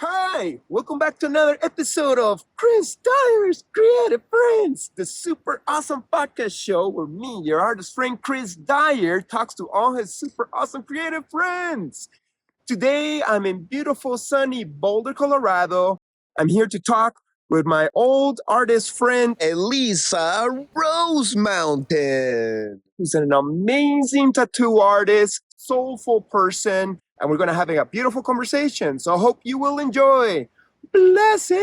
Hi, welcome back to another episode of Chris Dyer's Creative Friends, the super awesome podcast show where me, your artist friend Chris Dyer, talks to all his super awesome creative friends. Today, I'm in beautiful sunny Boulder, Colorado. I'm here to talk with my old artist friend Elisa Rose Mountain, who's an amazing tattoo artist, soulful person, and we're going to have a beautiful conversation. So I hope you will enjoy. Blessings!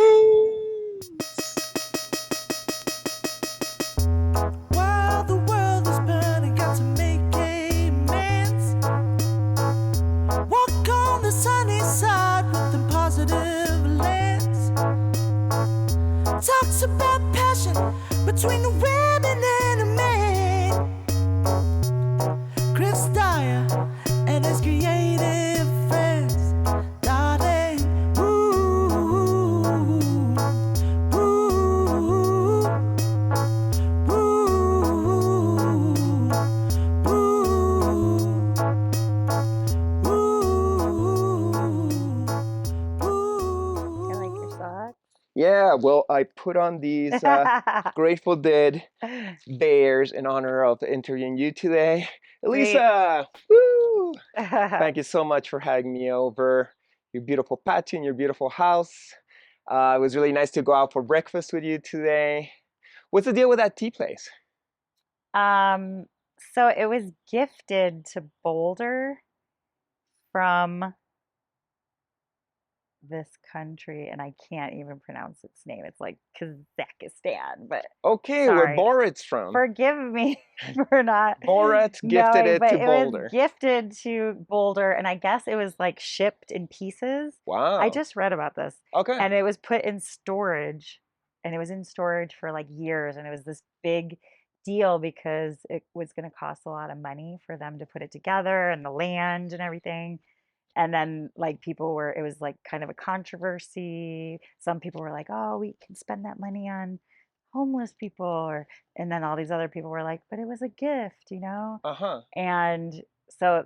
While the world is burning, got to make amends. Walk on the sunny side with a positive lens. Talks about passion between a women and a man. Chris Dyer and his creative friends. Darling, ooh, ooh, I like your socks. Yeah, well, I put on these Grateful Dead bears in honor of interviewing you today. Great. Elisa, woo! Thank you so much for having me over your beautiful patio and your beautiful house. It was really nice to go out for breakfast with you today. What's the deal with that tea place? So it was gifted to Boulder from this country, and I can't even pronounce its name. It's like Kazakhstan, but Okay, where sorry. Borat's from. Forgive me for not Borat gifted knowing, it but to it Boulder. was gifted to Boulder, and I guess it was like shipped in pieces. Wow. I just read about this, Okay. and it was put in storage, and it was in storage for like years, and it was this big deal because it was going to cost a lot of money for them to put it together and the land and everything. And then like it was like kind of a controversy. Some people were like, "Oh, we can spend that money on homeless people," and then all these other people were like, "But it was a gift, you know?" Uh-huh. And so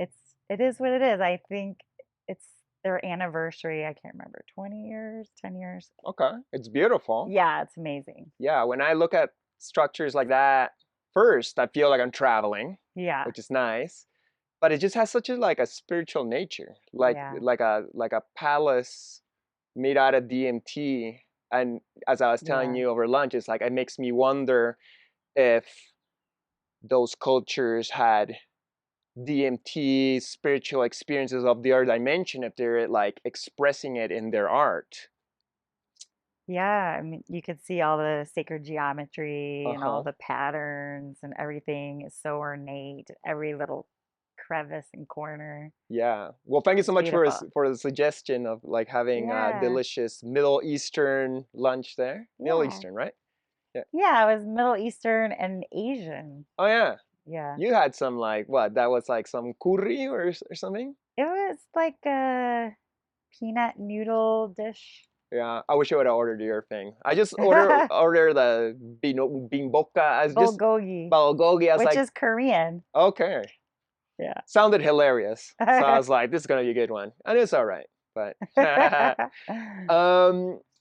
it is what it is. I think it's their anniversary. I can't remember, 20 years, 10 years. Okay. It's beautiful. Yeah, it's amazing. Yeah, when I look at structures like that, first I feel like I'm traveling, Yeah. which is nice. But it just has such a spiritual nature. Yeah. Like a palace made out of DMT. And as I was telling Yeah. you over lunch, it's like it makes me wonder if those cultures had DMT spiritual experiences of the other dimension, if they're like expressing it in their art. Yeah, I mean, you could see all the sacred geometry and all Uh-huh. the patterns and everything is so ornate. Every little crevice and corner. Yeah. Well, thank you so It's much beautiful. for the suggestion of like having a Yeah. delicious Middle Eastern lunch there. Middle Yeah. Eastern, right? Yeah. Yeah, it was Middle Eastern and Asian. Oh yeah. Yeah. You had some like what? That was like some curry or something? It was like a peanut noodle dish. Yeah. I wish I would have ordered your thing. I just order the bimboka as just Bulgogi, bulgogi. I was which like, is Korean. okay. Yeah. Sounded hilarious. So I was like, this is gonna be a good one. And it's all right. But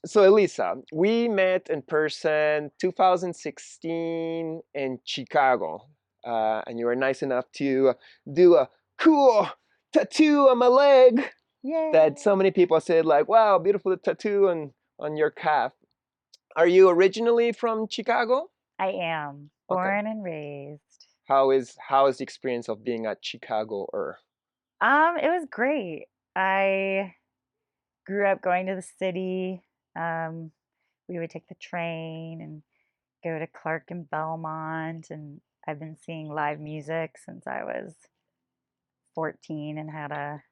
so Elisa, we met in person 2016 in Chicago. And you were nice enough to do a cool tattoo on my leg Yay. that so many people said like, wow, beautiful tattoo on your calf. Are you originally from Chicago? I am Okay. born and raised. How is the experience of being a Chicagoer? It was great. I grew up going to the city. Um, we would take the train and go to Clark and Belmont, and I've been seeing live music since I was 14 and had a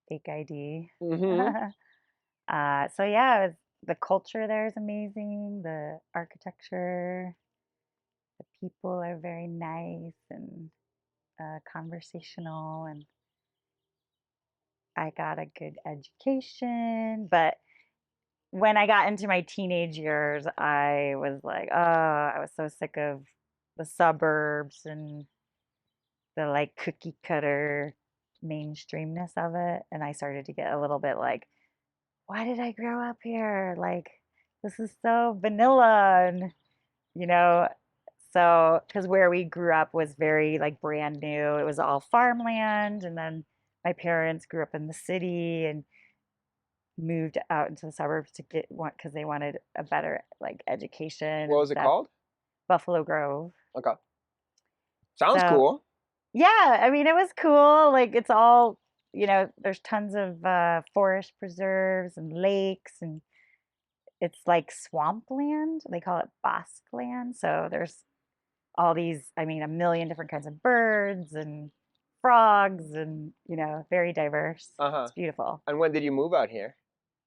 fake ID. Mm-hmm. So yeah, the culture there is amazing. The architecture, the people are very nice and conversational, and I got a good education. But when I got into my teenage years, I was like, oh, I was so sick of the suburbs and the like cookie cutter mainstreamness of it. And I started to get a little bit like, why did I grow up here? Like, this is so vanilla. And, you know, so, because where we grew up was very like brand new, it was all farmland. And then my parents grew up in the city and moved out into the suburbs to get one because they wanted a better like education What and was it stuff. called? Buffalo Grove. Okay. Sounds So, cool. yeah, I mean, it was cool. Like, it's all, there's tons of forest preserves and lakes, and it's like swampland. They call it bosque land. So there's all these, I mean, a million different kinds of birds and frogs and, very diverse. Uh-huh. It's beautiful. And when did you move out here?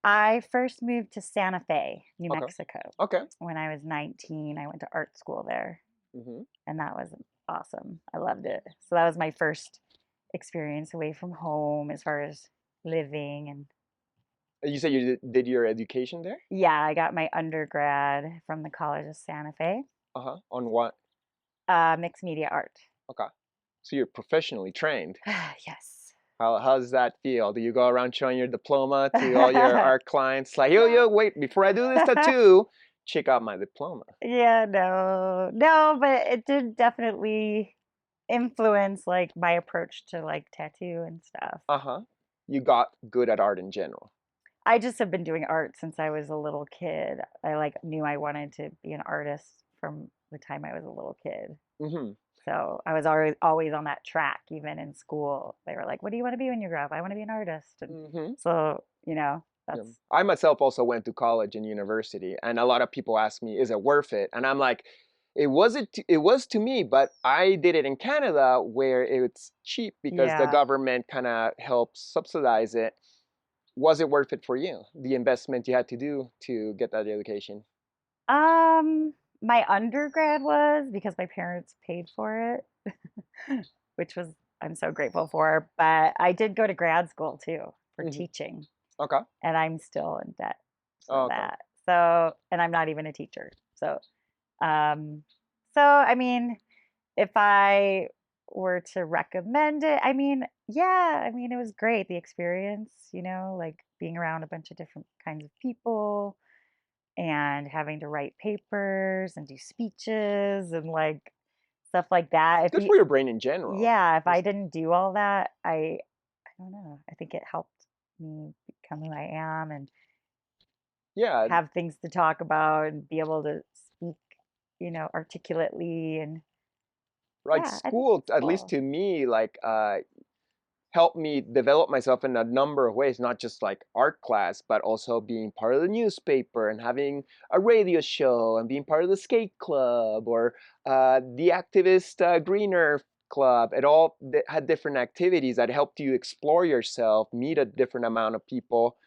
I first moved to Santa Fe, New Okay. Mexico. Okay. When I was 19. I went to art school there, Mm-hmm. and that was awesome. I loved it. So that was my first experience away from home as far as living. And You said you did your education there? yeah, I got my undergrad from the College of Santa Fe, Uh-huh. On what? mixed media art. Okay. So you're professionally trained. Yes. How does that feel? Do you go around showing your diploma to all your art clients? Like, yo, wait, before I do this tattoo, check out my diploma. Yeah, no, but it did definitely influence like my approach to like tattoo and stuff. Uh-huh. You got good at art in general. I just have been doing art since I was a little kid. I like knew I wanted to be an artist from the time I was a little kid. Mm-hmm. So I was always on that track, even in school. They were like, "What do you want to be when you grow up?" I want to be an artist. And Mm-hmm. so, Yeah. that's I myself also went to college and university, and a lot of people ask me, "Is it worth it?" And I'm like, it was to me, but I did it in Canada where it's cheap because the yeah. government kind of helps subsidize it. Was it worth it for you? The investment you had to do to get that education? Um, my undergrad was because my parents paid for it, which was I'm so grateful for. But I did go to grad school too for Hmm. teaching, Okay. and I'm still in debt for Oh, okay. that. So, and I'm not even a teacher. Um, I mean, if I were to recommend it, I mean, yeah, I mean, it was great, the experience, like being around a bunch of different kinds of people and having to write papers and do speeches and like stuff like that. It's If good you, for your brain in general. yeah, if I Just- didn't do all that, I don't know. I think it helped me become who I am and yeah, have things to talk about and be able to speak, articulately. And like yeah, I think school, it's at least cool. to me, like helped me develop myself in a number of ways, not just like art class, but also being part of the newspaper and having a radio show and being part of the skate club or the activist Green Earth Club. It all had different activities that helped you explore yourself, meet a different amount of people,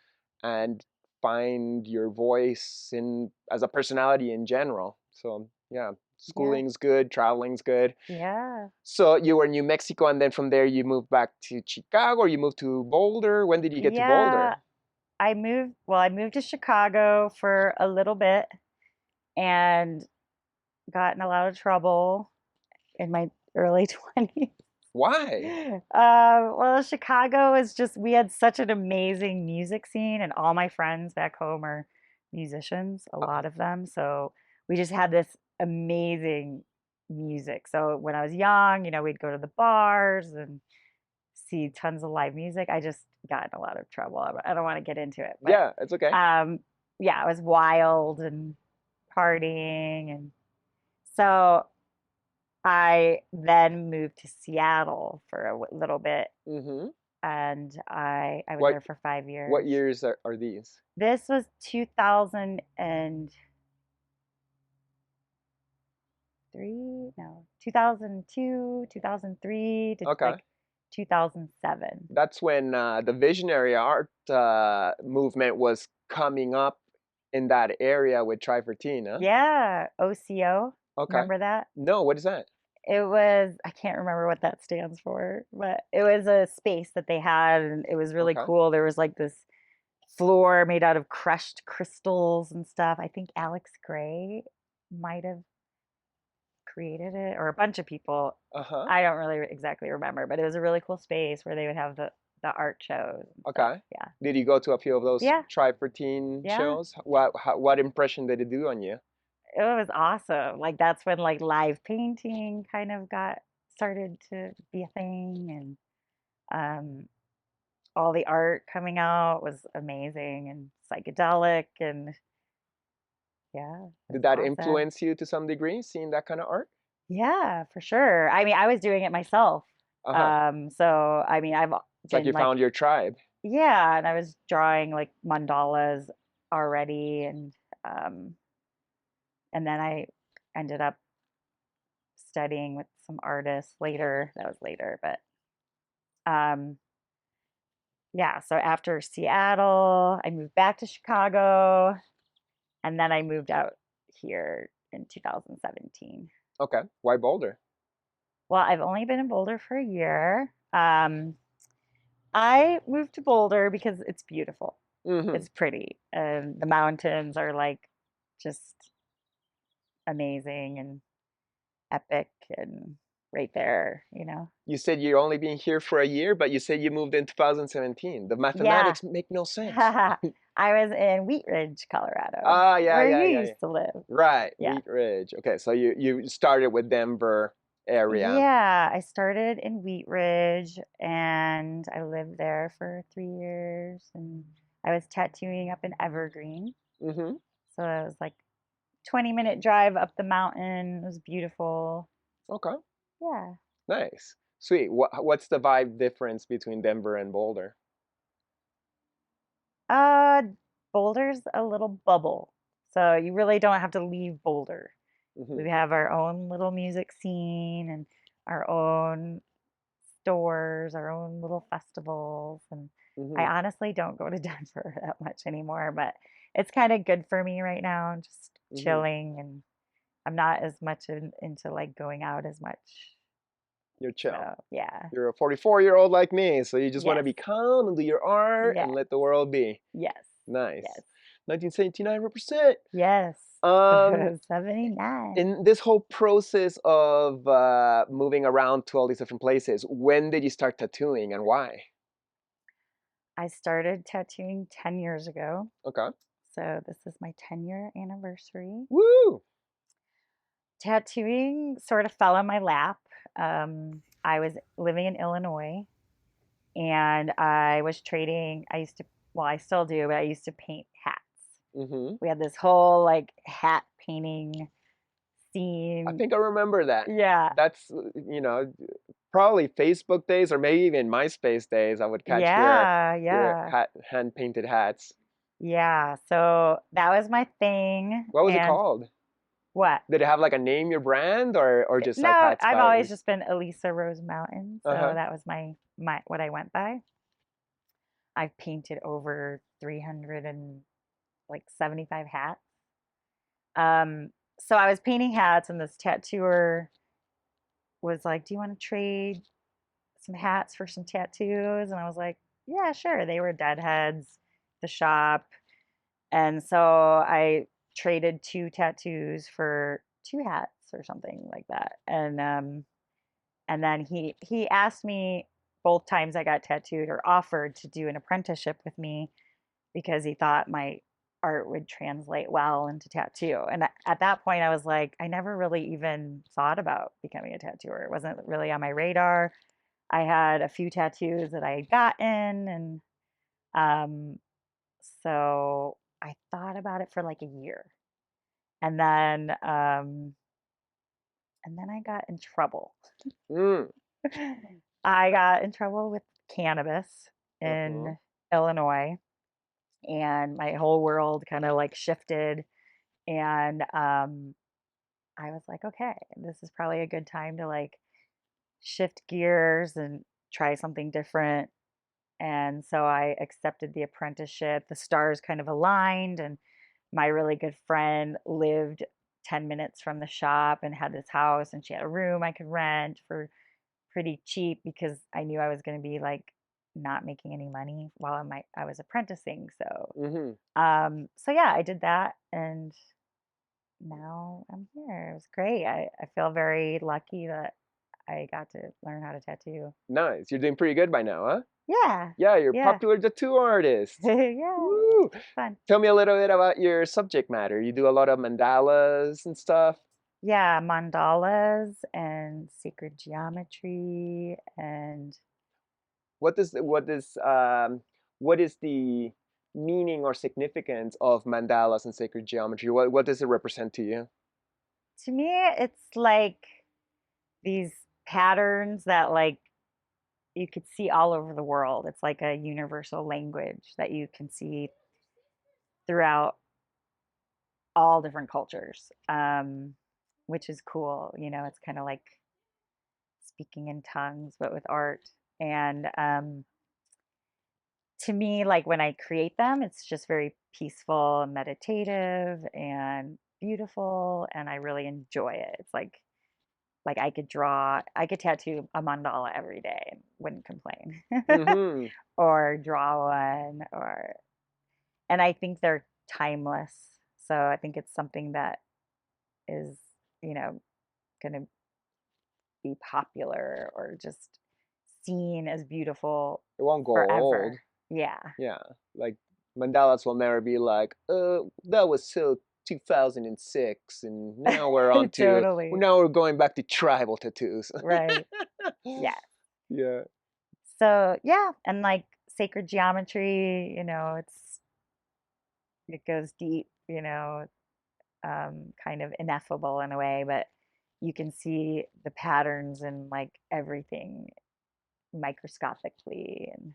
and find your voice in as a personality in general. So yeah, Yeah. schooling's good, traveling's good. Yeah. So you were in New Mexico, and then from there you moved back to Chicago, or you moved to Boulder. When did you get to Yeah. Boulder? I moved to Chicago for a little bit and got in a lot of trouble in my early 20s. Why? Well, Chicago is just, we had such an amazing music scene, and all my friends back home are musicians, a Uh-huh. lot of them. So we just had this amazing music. So when I was young, we'd go to the bars and see tons of live music. I just got in a lot of trouble. I don't want to get into it, but Yeah, it's okay. um, yeah, it was wild and partying. And so I then moved to Seattle for a little bit, Mm-hmm. and I was What there for 5 what years. years are these? This was 2003, no, 2002, 2003 to Okay, like 2007. that's when the visionary art movement was coming up in that area with Tri-14, huh? Yeah, OCO. Okay. Remember that? No, what is that? It was, I can't remember what that stands for, but it was a space that they had, and it was really Okay. cool. There was like this floor made out of crushed crystals and stuff. I think Alex Gray might have created it, or a bunch of people. Uh-huh. I don't really exactly remember, but it was a really cool space where they would have the the art shows and stuff. Okay. Yeah. Did you go to a few of those Yeah. Tribe for Teen Yeah. shows? What impression did it do on you? It was awesome. Like that's when like live painting kind of got started to be a thing, and all the art coming out was amazing and psychedelic, and yeah, Did it's that awesome. influence you to some degree, seeing that kind of art? Yeah, for sure. I mean, I was doing it myself. Uh-huh. So I mean, I've It's like been you like, found your tribe. yeah, and I was drawing like mandalas already, um and then I ended up studying with some artists later. That was later, but um yeah, so after Seattle, I moved back to Chicago, and then I moved out here in 2017. Okay. Why Boulder? Well, I've only been in Boulder for a year. I moved to Boulder because it's beautiful. Mm-hmm. It's pretty. And the mountains are like just amazing and epic and right there. You said you're only been here for a year, but you said you moved in 2017. The Yeah. mathematics make no sense. I was in Wheat Ridge, Colorado, Ah, yeah, where yeah, you yeah, yeah. used to live. Right, Yeah. Wheat Ridge. Okay, so you started with Denver area. Yeah, I started in Wheat Ridge and I lived there for 3 years, and I was tattooing up in Evergreen. Mm-hmm. So it was like 20-minute drive up the mountain. It was beautiful. Okay, Yeah. nice. Sweet. What's the vibe difference between Denver and Boulder? Uh, Boulder's a little bubble. So you really don't have to leave Boulder. Mm-hmm. We have our own little music scene and our own stores, our own little festivals. And I Mm-hmm. honestly don't go to Denver that much anymore, but it's kind of good for me right now. I'm just Mm-hmm. chilling, and I'm not as much into like going out as much. You're chill. So, yeah. You're a 44-year-old like me, so you just want to Yes. be calm and do your art Yeah. and let the world be. Yes. Nice. Yes. 1979 represent. Yes. Um, 79. in this whole process of moving around to all these different places, when did you start tattooing and why? I started tattooing 10 years ago. Okay. So this is my 10-year anniversary. Woo! Tattooing sort of fell on my lap. I was living in Illinois, and I was trading. Well, I still do, but I used to paint hats. Mm-hmm. We had this whole like hat painting I scene. think I remember that. Yeah. That's, probably Facebook days or maybe even MySpace days. I would catch Yeah. your Yeah. hand painted hats. Yeah. So that was my thing. What was it And called? what? Did it have like a name, your brand, or just like No, hat I've always styles? just been Elisa Rose Mountain, so Uh-huh. that was my what I went by. I've painted over 300 and like 75 hats. So I was painting hats, and this tattooer was like, "Do you want to trade some hats for some tattoos?" And I was like, "Yeah, sure." They were Deadheads, the shop, and so I traded two tattoos for two hats or something like that. And then he asked me both times I got tattooed, or offered to do an apprenticeship with me, because he thought my art would translate well into tattoo. And at that point, I was like, I never really even thought about becoming a tattooer. It wasn't really on my radar. I had a few tattoos that I had gotten, and um, so I thought about it for like a year, and then I got in trouble. Mm. I got in trouble with cannabis Uh-huh. in Illinois, and my whole world kind of like shifted. And I was like, okay, this is probably a good time to like shift gears and try something different. And so I accepted the apprenticeship. The stars kind of aligned, and my really good friend lived 10 minutes from the shop and had this house, and she had a room I could rent for pretty cheap, because I knew I was going to be like not making any money while I was apprenticing. So Mm-hmm. so yeah, I did that, and now I'm here. It was great. I feel very lucky that I got to learn how to tattoo. Nice. You're doing pretty good by now, huh? Yeah. Yeah, you're a Yeah. popular tattoo artist. Yeah. Woo! It's fun. Tell me a little bit about your subject matter. You do a lot of mandalas and stuff. Yeah, mandalas and sacred geometry and What is what is the meaning or significance of mandalas and sacred geometry? What does it represent to you? to me it's like these patterns that like you could see all over the world. It's like a universal language that you can see throughout all different cultures, which is cool. You know, it's kind of like speaking in tongues, but with art. And to me, like when I create them, it's just very peaceful and meditative and beautiful, and I really enjoy it. It's like I could tattoo a mandala every day and wouldn't complain. Mm-hmm. Or draw one or and I think they're timeless. So I think it's something that is, you know, going to be popular or just seen as beautiful It won't go old. forever. Yeah. Yeah, like mandalas will never be like, that was so 2006, and now we're on to Totally. now we're going back to tribal tattoos. Right. Yeah. Yeah. So, yeah, and like sacred geometry, it goes deep, kind of ineffable in a way, but you can see the patterns and like everything microscopically and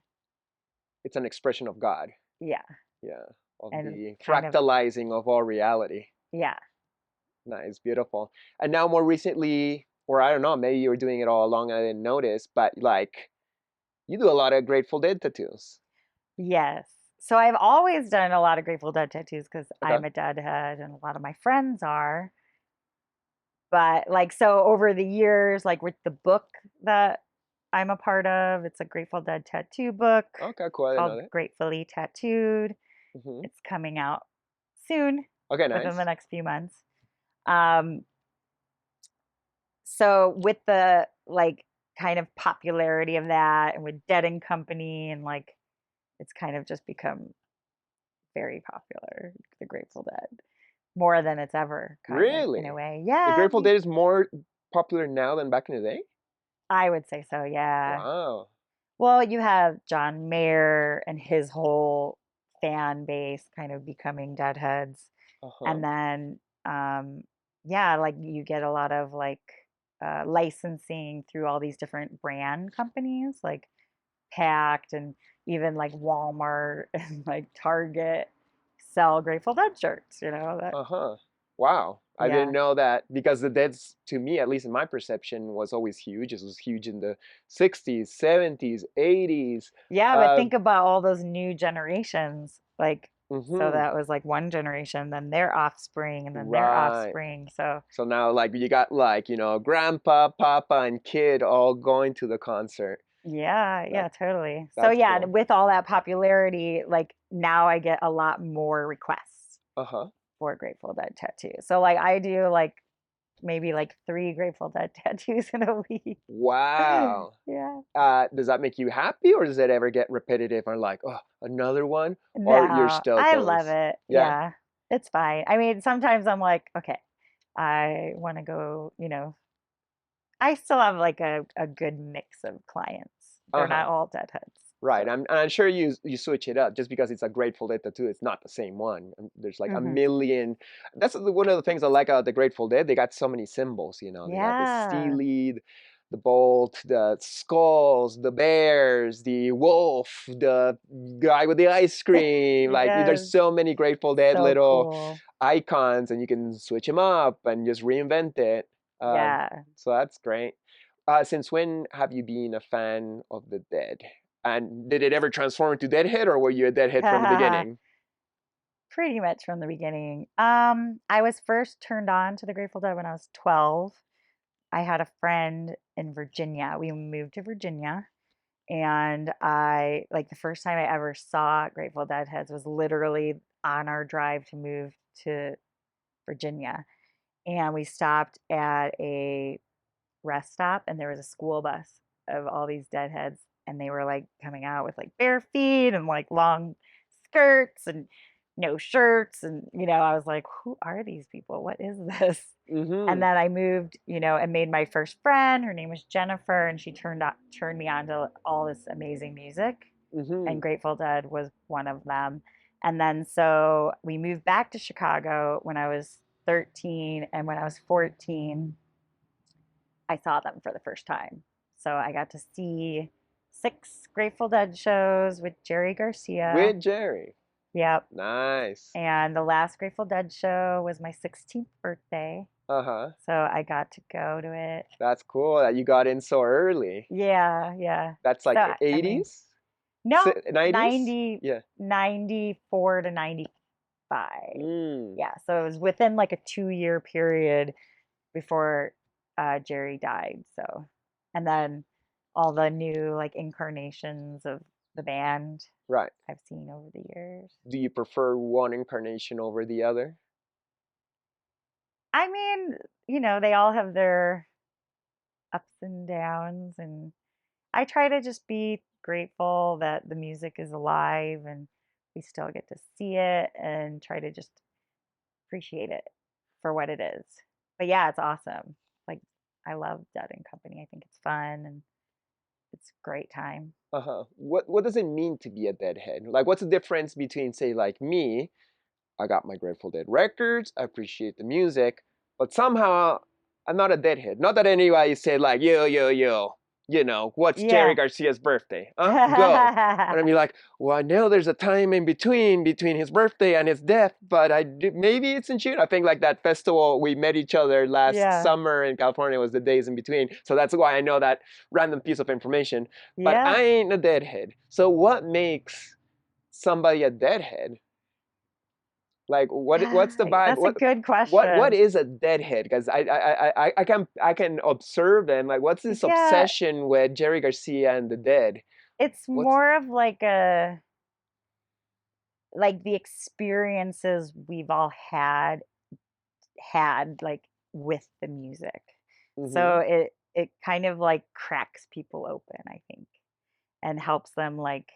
It's an expression of God. yeah, Yeah, of and the kind of fractalizing of all reality. yeah. Nice, beautiful. And now more recently, or I don't know, maybe you were doing it all along, I didn't notice, but like you do a lot of Grateful Dead tattoos. Yes. So I've always done a lot of Grateful Dead tattoos because Okay. I'm a Deadhead and a lot of my friends are. But like so over the years, like with the book that I'm a part of, it's a Grateful Dead tattoo book Okay, cool. I didn't know called that. Gratefully Tattooed. Hmm. It's coming out soon, Okay, within the nice. next few months. Um, so with the like kind of popularity of that and with Dead and Company and like it's kind of just become very popular, the Grateful Dead, more than it's ever kind of in a Really? way. The Yeah, Grateful Dead is more popular now than back in the day? I would say so, yeah. Wow. Well, you have John Mayer and his whole fan base kind of becoming Deadheads. Uh-huh. And then, yeah, like you get a lot of like licensing through all these different brand companies, like Pact and even like Walmart and like Target sell Grateful Dead shirts, that, Uh-huh. Wow. I didn't yeah. know that because the Dead's, to me, at least in my perception, was always huge. It was huge in the 60s, 70s, 80s. Yeah, but Uh, think about all those new generations. Like, so mm-hmm. that was like one generation, then their offspring, and then their Right. offspring. So, So now, like, you got, like, grandpa, papa, and kid all going to the concert. yeah, That yeah, totally. So, that's yeah, and cool. with all that popularity, like now I get a lot more requests Uh-huh. for Grateful Dead tattoos. So, like, I do like maybe like 3 Grateful Dead tattoos in a week. Wow. Yeah. Does that make you happy, or does it ever get repetitive or like, oh, another one? Or you're No, stoked I at love least? it. Yeah. Yeah, it's fine. I mean, sometimes I'm like, okay, I want to go, I still have like a good mix of clients. They're Uh-huh. not all deadheads. Right. So, I'm sure you switch it up just because it's a Grateful Dead tattoo. It's not the same one. There's like a hmm million. That's one of the things I like about the Grateful Dead. They got so many symbols. They got the yeah, steely, the bolt, the skulls, the bears, the wolf, the guy with the ice cream. Like yes, there's so many Grateful Dead so little cool. icons, and you can switch them up and just reinvent it. Yeah. So that's great. Since when have you been a fan of the Dead? And did it ever transform into Deadhead, or were you a Deadhead from the beginning? Pretty much from the beginning. I was first turned on to the Grateful Dead when I was 12. I had a friend in Virginia. We moved to Virginia, and I like the first time I ever saw Grateful Dead heads was literally on our drive to move to Virginia. And we stopped at a rest stop, and there was a school bus of all these deadheads, and they were like coming out with like bare feet and like long skirts and no shirts, and I was like, who are these people? What is this? And Mm-hmm. then I moved, and made my first friend. Her name was Jennifer, and she turned me on to all this amazing music, Mm-hmm. and Grateful Dead was one of them. And then so we moved back to Chicago when I was 13, and when I was 14, I saw them for the first time. So I got to see 6 Grateful Dead shows with Jerry Garcia. With Jerry. Yep. Nice. And the last Grateful Dead show was my 16th birthday. Uh-huh. So I got to go to it. That's cool that you got in so early. Yeah, yeah. That's So, like I mean, 80s? no, 90s? Yeah. 94 to 95. Mm. Yeah, so it was within like a 2-year period before Jerry died. So, and then all the new like incarnations of the band Right. I've seen over the years. Do you prefer one incarnation over the other? I mean, they all have their ups and downs, and I try to just be grateful that the music is alive and we still get to see it, and try to just appreciate it for what it is. But yeah, it's awesome. Like, I love Dead and Company. I think it's fun and it's a great time. Uh-huh. What does it mean to be a deadhead? Like, what's the difference between, say, like me, I got my Grateful Dead records, I appreciate the music, but somehow I'm not a deadhead. Not that anybody said like, yo, what's Jerry Yeah. Garcia's birthday? Go. And I'd be like, well, I know there's a time in between his birthday and his death, but maybe it's in June. I think like that festival we met each other last Yeah. summer in California was the days in between. So that's why I know that random piece of information. But Yeah. I ain't a deadhead. So what makes somebody a deadhead? Like what's the vibe? That's a good What question. is a deadhead? Because I can observe them. Like what's this Yeah, obsession with Jerry Garcia and the Dead? it's What's more of like the experiences we've all had like with the music. mm-hmm. So it kind of like cracks people open, I think, and helps them, like,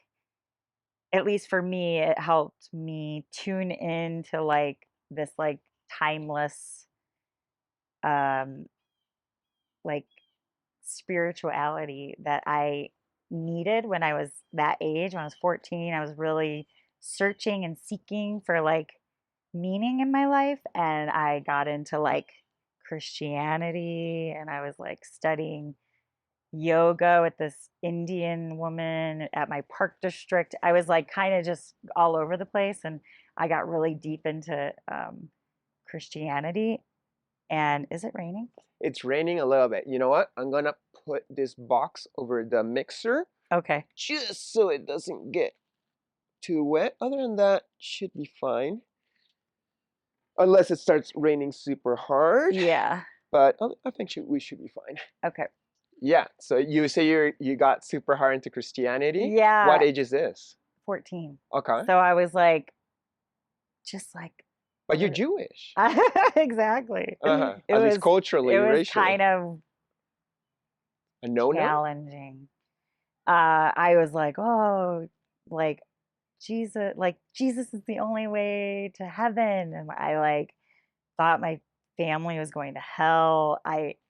at least for me, it helped me tune into like this like timeless um like spirituality that I needed when I was that age. When I was 14, I was really searching and seeking for like meaning in my life, and I got into like Christianity, and I was like studying yoga with this Indian woman at my park district. I was like kind of just all over the place, and I got really deep into Christianity. And is it raining? It's raining a little bit. You know what? I'm gonna put this box over the mixer Okay. just so it doesn't get too wet. Other than that, should be fine. Unless it starts raining super hard. Yeah. But I think we should be fine. Okay. Yeah. So you say you got super hard into Christianity. What Yeah, age is this? 14. Okay. So I was like, just like, But what you're is Jewish. exactly. Uh-huh. It At least was culturally, it was racially. kind of A no-no? challenging. I was like, oh, like Jesus is the only way to heaven, and I like thought my family was going to hell.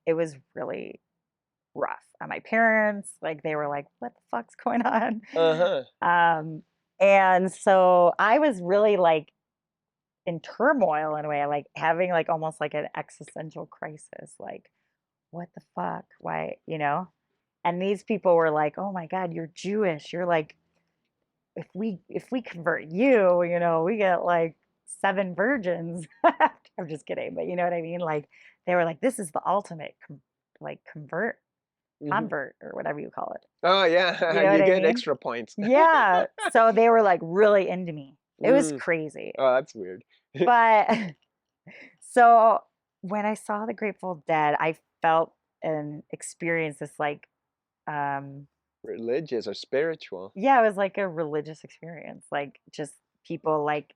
It was really rough. And my parents, like, they were like, what the fuck's going on? Uh-huh. Um, and so I was really like in turmoil in a way, like having like almost like an existential crisis, like, what the fuck? Why, And these people were like, oh my God, you're Jewish. You're like, if we convert you, we get like 7 virgins. I'm just kidding, but you know what I mean? Like, they were like, this is the ultimate like Mm-hmm. convert or whatever you call it. Oh You yeah, know what you I get mean? extra points. Yeah. So they were like really into me. It was Mm. crazy. Oh, that's weird. But so when I saw the Grateful Dead, I felt and experienced this like Religious or spiritual. yeah, it was like a religious experience. Like, just people like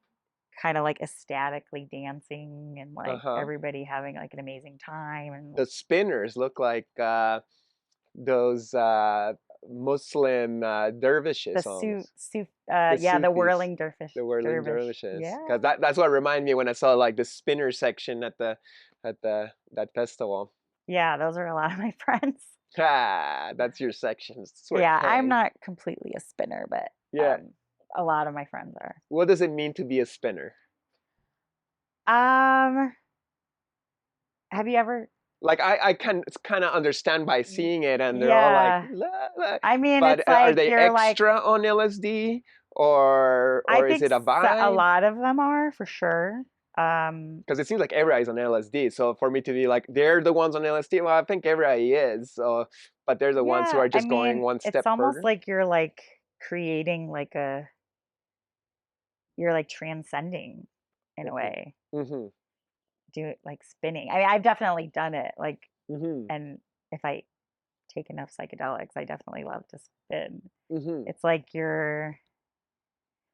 kind of like ecstatically dancing and like Uh-huh. everybody having like an amazing time and The spinners look like those Muslim the dervishes almost. yeah, the Sufis, whirling the whirling dervish. dervishes. Yeah. Because that's what reminded me when I saw like the spinner section at that festival. Yeah, those are a lot of my friends. Ah, that's your section. That's where it Yeah, I'm hangs. not completely a spinner, but Yeah. a lot of my friends are. What does it mean to be a spinner? Um, have you ever Like I can kind of understand by y- seeing it, and they're all like, yeah. la, la. I mean, But it's are like they you're like extra on LSD I or is think it a a vibe? lot of them are for sure. Um, Because it seems like everybody is on LSD. So for me to be like, they're the ones on LSD, well, I think everybody is. So, but they're the ones who yeah, are I just going mean, one it's step almost further. like you're like creating like you're like transcending in a Hmm. way. Hmm. Do it like spinning. I mean, I've definitely done it. Like, Hmm. and if I take enough psychedelics, I definitely love to spin. Hmm. It's like you're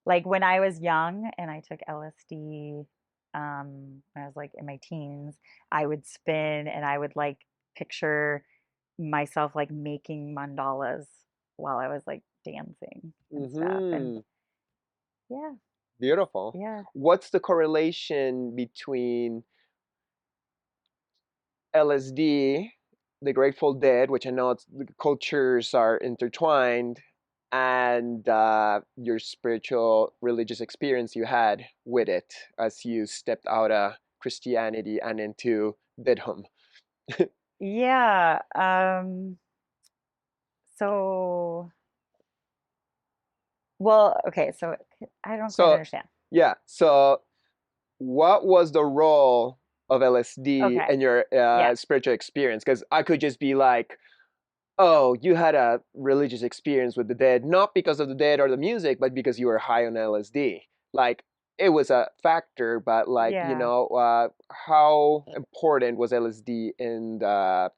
like when I was young and I took LSD, when I was like in my teens, I would spin and I would like picture myself like making mandalas while I was like dancing and stuff. And Hmm. yeah, Beautiful. yeah. What's the correlation between LSD, the Grateful Dead, which I know the cultures are intertwined, and your spiritual religious experience you had with it as you stepped out of Christianity and into Buddhism. Yeah. So, well, okay. So I don't quite So, understand. yeah. So, what was the role of LSD Okay. in your Yeah. spiritual experience? Because I could just be like, oh, you had a religious experience with the dead, not because of the dead or the music, but because you were high on LSD. Like, it was a factor, but like, Yeah. how important was LSD in Yeah.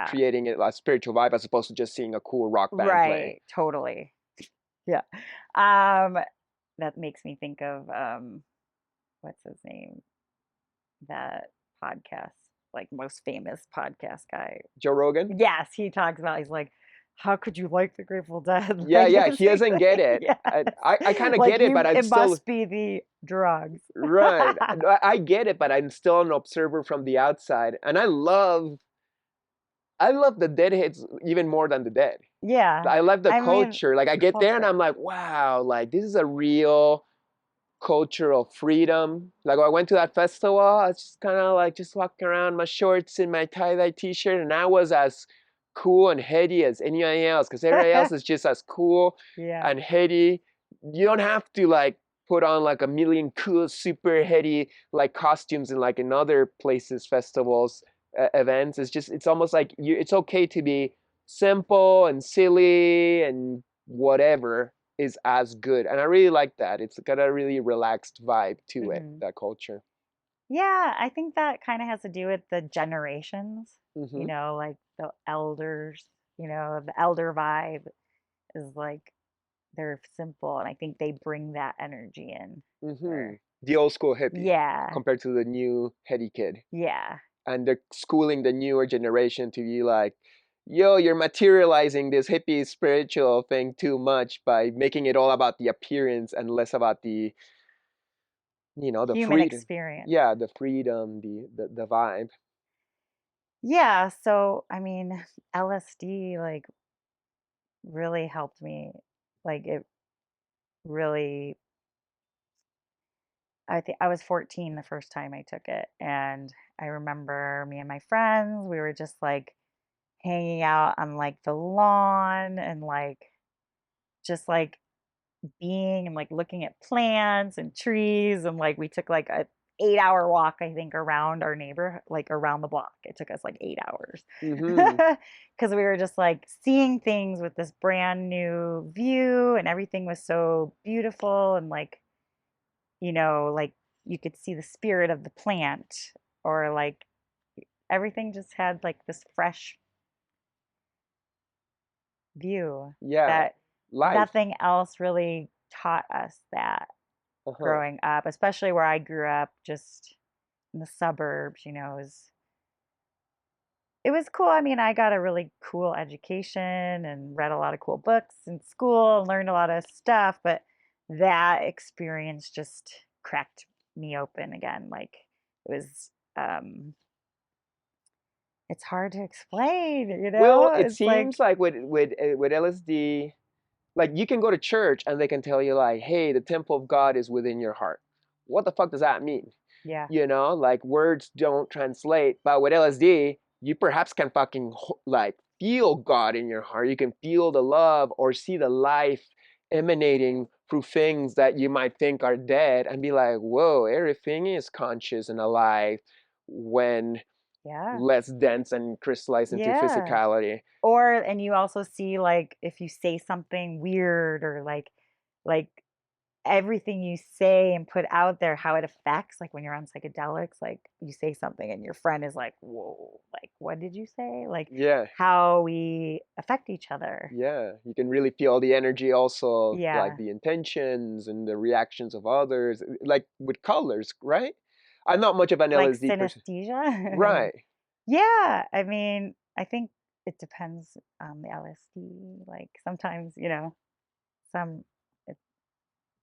creating a spiritual vibe as opposed to just seeing a cool rock band play? Right. Totally. Yeah. Um, that makes me think of what's his name? That podcast, like most famous podcast guy. Joe Rogan? Yes, he talks about he's like, how could you like the Grateful Dead? Yeah, Like yeah, it's he doesn't get it. yes. I kind of Like get it, but you I'm it still must be the drugs. right. I get it, but I'm still an observer from the outside, and I love the Deadheads even more than the Dead. Yeah. I love the I mean, culture. Like I the get there and culture. I'm like, wow, like this is a real culture of freedom. Like when I went to that festival, I was just kind of like just walking around my shorts and my tie-dye t-shirt, and I was as cool and heady as anybody else because everybody else is just as cool Yeah. and heady. You don't have to like put on like a million cool, super heady like costumes in like in other places, festivals, events. It's almost like it's okay to be simple and silly and whatever is as good. And I really like that. It's got a really relaxed vibe to it, Hmm. that culture. Yeah, I think that kind of has to do with the generations, Hmm. like the elders, the elder vibe is like they're simple and I think they bring that energy in Hmm. where The old school hippie yeah, compared to the new heady kid. yeah. And they're schooling the newer generation to be like, yo, you're materializing this hippie spiritual thing too much by making it all about the appearance and less about the Human freedom. experience. Yeah, the freedom, the vibe. Yeah, so I mean, LSD like really helped me. Like it really I think I was 14 the first time I took it and I remember me and my friends, we were just like hanging out on like the lawn and like just like being and like looking at plants and trees and like we took like a 8 hour walk I think around our neighbor like around the block. It took us like 8 hours Hmm. because we were just like seeing things with this brand new view and everything was so beautiful and like you could see the spirit of the plant or like everything just had like this fresh view Yeah, that life. nothing else really taught us that. Uh-huh. growing up, especially where I grew up, just in the suburbs, it was cool. I mean, I got a really cool education and read a lot of cool books in school and learned a lot of stuff, but that experience just cracked me open again. Like it was it's hard to explain, Well, it It's like, seems like with LSD, like you can go to church and they can tell you like, "Hey, the temple of God is within your heart." What the fuck does that mean? yeah, Like words don't translate, but with LSD, you perhaps can fucking like feel God in your heart. You can feel the love or see the life emanating through things that you might think are dead and be like, "Whoa, everything is conscious and alive when yeah, less dense and crystallized into yeah. physicality." And you also see like if you say something weird or like everything you say and put out there, how it affects, like when you're on psychedelics, like you say something and your friend is like, whoa, like what did you say? Like Yeah. how we affect each other. Yeah, you can really feel the energy also, like Yeah. the intentions and the reactions of others, like with colors, right? I'm not much of an Like LSD person. synesthesia. Right. Yeah. I mean, I think it depends on the LSD. Like sometimes, some, it,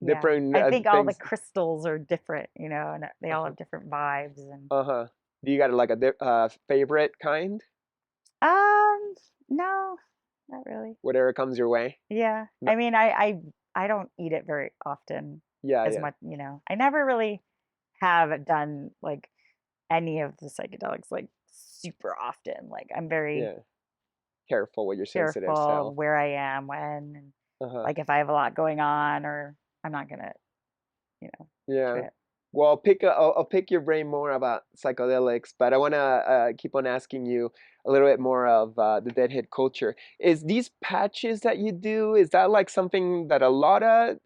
yeah. Different I think all the things. crystals are different, and they all Uh-huh. have different vibes and Uh-huh. Do you got like a favorite kind? Um, no, not really. Whatever comes your way? Yeah. No. I mean, I don't eat it very often Yeah, as yeah, much. I never really have done like any of the psychedelics like super often. Like I'm very yeah. Careful with your sensitive careful of self. where I am when and Uh-huh. like if I have a lot going on or I'm not gonna, you know, Yeah. trip. Well, I'll pick your brain more about psychedelics, but I want to keep on asking you a little bit more of the Deadhead culture. Is these patches that you do, is that like something that a lot of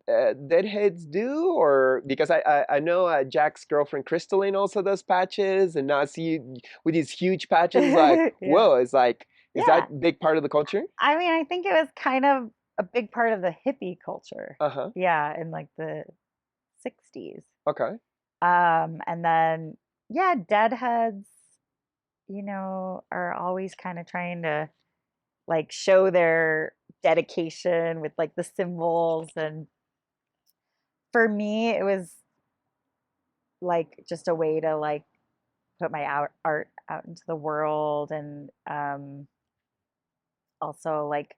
Deadheads do? Or because I know Jack's girlfriend Crystalline also does patches, and now I see you with these huge patches. It's like, Yeah. whoa, it's like, is Yeah. that big part of the culture? I mean, I think it was kind of a big part of the hippie culture. Uh-huh. Yeah, in like the 60s. Okay. And then, yeah, deadheads, are always kind of trying to like show their dedication with like the symbols. And for me, it was like just a way to like put my art out into the world and also like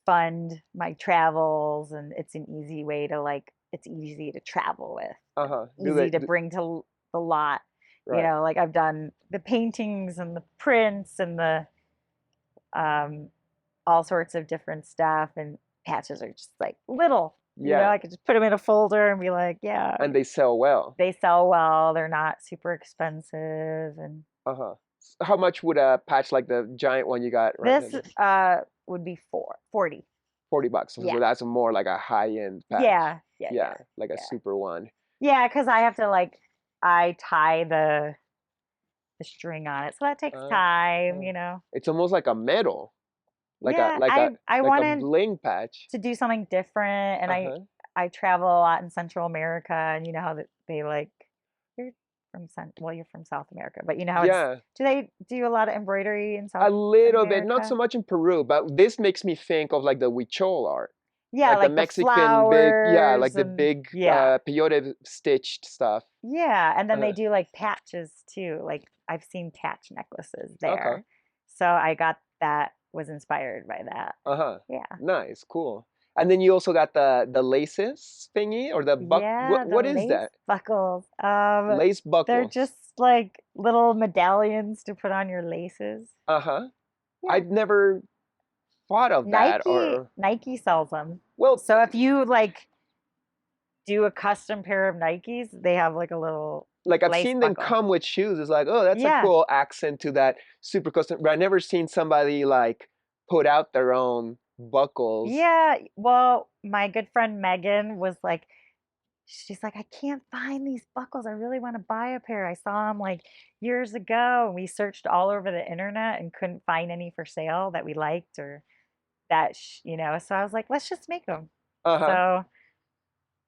fund my travels. And it's an easy way to like, it's easy to travel with, Uh-huh. Do easy they, to bring to the lot. right. Like I've done the paintings and the prints and the um, all sorts of different stuff. And patches are just like little, Yeah. I could just put them in a folder and be like, yeah, And they sell well. they sell well. They're not super expensive. And Uh-huh. How much would a patch like the giant one you got right this now? would be 40. $40. So Yeah. that's more like a high-end patch. Yeah. Yeah. Yeah, Yeah. like a Yeah. super one. Yeah. Cause I have to like, I tie the string on it. So that takes Uh, time. it's almost like a metal, like a Yeah. like a I like a wanted bling patch. to do something different. And Uh-huh. I travel a lot in Central America, and you know how that they like you're you're from South America, but you know how it's Yeah, do they do a lot of embroidery in a South little bit, not so America? much in Peru, but this makes me think of like the huichol art, Yeah, like the like the Mexican big, yeah, like flowers the and big yeah. peyote stitched stuff. Yeah, and then they Uh-huh. do like patches too. Like I've seen patch necklaces Okay. there. So I got that was inspired by that. Uh-huh. Yeah. Nice, cool. And then you also got the laces thingy or the Yeah, the what is lace that? buckles. Lace They're buckles. just like little medallions to put on your laces. Uh-huh. Yeah. I'd never thought of that or Nike sells them. well, So if you like do a custom pair of Nikes, they have like a little like I've lace seen them buckle. come with shoes. It's like, oh, that's a Yeah. cool accent to that super custom. But I've never seen somebody like put out their own buckles. Yeah. Well, my good friend Megan was like, she's like, I can't find these buckles. I really want to buy a pair. I saw them like years ago. And we searched all over the internet and couldn't find any for sale that we liked or that, so I was like, let's just make them. Uh-huh. So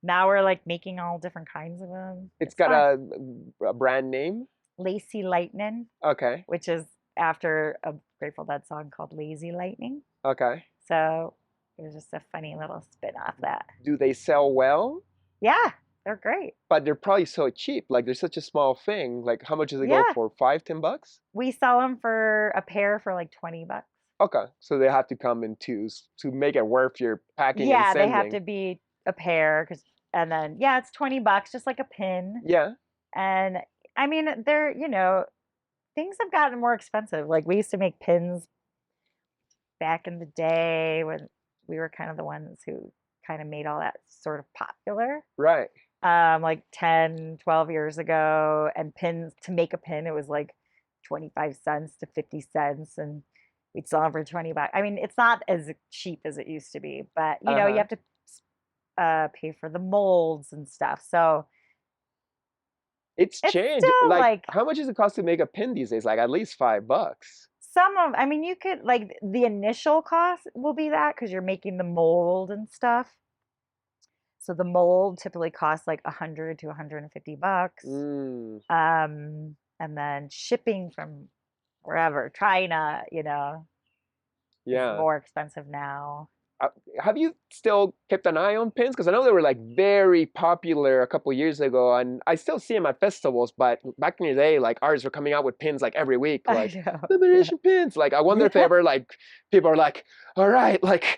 Now we're like making all different kinds of them. It's It's got fun. a brand name. Lacy Lightning, Okay. which is after a Grateful Dead song called Lazy Lightning. Okay. So it was just a funny little spin off that. Do they sell well? Yeah, they're great. But they're probably so cheap. Like they're such a small thing. Like how much does it go Yeah, for? 5, 10 bucks? we sell them for a pair for like 20 bucks. Okay. So they have to come in twos to make it worth your packing and Yeah, they have sending. to be a pair and then yeah, it's 20 bucks just like a pin. Yeah. And I mean, they're, things have gotten more expensive. Like we used to make pins back in the day when we were kind of the ones who kind of made all that sort of popular. Right. Like 10, 12 years ago. And pins, to make a pin, it was like 25 cents to 50 cents. And we'd sell them for 20 bucks. I mean, it's not as cheap as it used to be, but you Uh-huh. have to pay for the molds and stuff. So It's it's changed. still Like like how much does it cost to make a pin these days? Like at least 5 bucks. I mean, you could, like, the initial cost will be that because you're making the mold and stuff. So the mold typically costs like 100 to 150 bucks. Mm, And then shipping from wherever, China, is yeah. more expensive now. Uh, have you still kept an eye on pins? Because I know they were like very popular a couple years ago, and I still see them at festivals. But back in the day, like artists were coming out with pins like every week, I like know. Yeah. liberation pins. Like I wonder if Yeah. ever like people are like, all right, like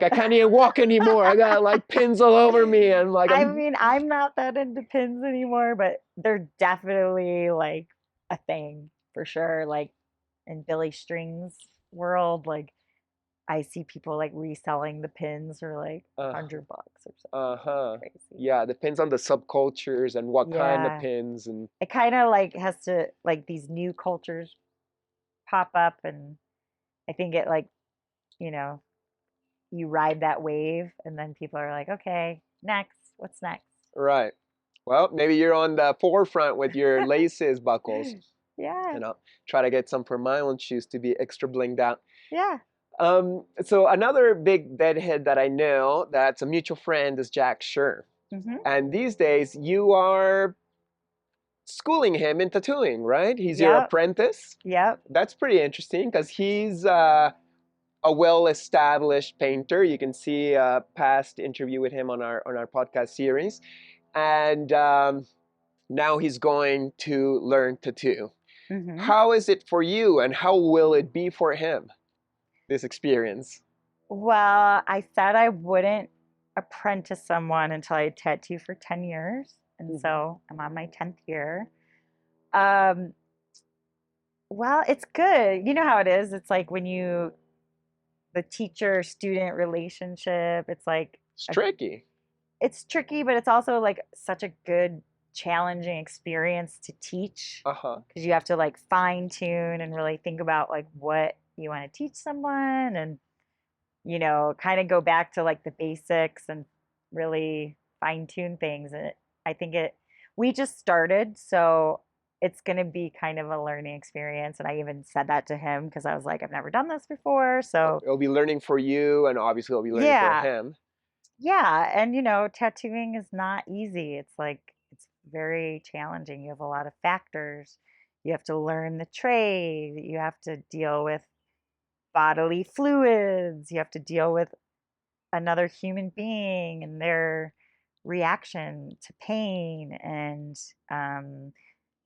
I can't even walk anymore. I got like pins all over me, and like I I'm mean, I'm not that into pins anymore, but they're definitely like a thing for sure. Like in Billy String's world, like I see people like reselling the pins for like uh 100 bucks or something. It's uh-huh. crazy. Yeah, depends on the subcultures and what kind of Yeah. pins and It kind of like has to, like, these new cultures pop up, and I think it, like, you know, you ride that wave, and then people are like, okay, next, what's next? right. Well, maybe you're on the forefront with your laces, buckles. Yeah, And I'll try to get some for my own shoes to be extra blinged out. yeah. So another big deadhead that I know that's a mutual friend is Jack Schur. Hmm. And these days you are schooling him in tattooing, right? He's your Yep, apprentice. yep. That's pretty interesting because he's a well-established painter. You can see a past interview with him on our podcast series. And now he's going to learn tattoo. Hmm. How is it for you and how will it be for him, this experience? Well, I said I wouldn't apprentice someone until I tattoo for 10 years. And Mhm. so I'm on my 10th year. Um, well, it's good. You know how it is. It's like when the teacher student relationship, it's like It's a, tricky. it's tricky, but it's also like such a good, challenging experience to teach Uh-huh. because you have to like fine tune and really think about like what you want to teach someone and, kind of go back to like the basics and really fine tune things. And I think we just started, so it's going to be kind of a learning experience. And I even said that to him because I was like, I've never done this before. So It'll be learning for you and obviously it'll be learning for yeah, him. yeah. And, tattooing is not easy. It's like, it's very challenging. You have a lot of factors. You have to learn the trade. You have to deal with bodily fluids. You have to deal with another human being and their reaction to pain. And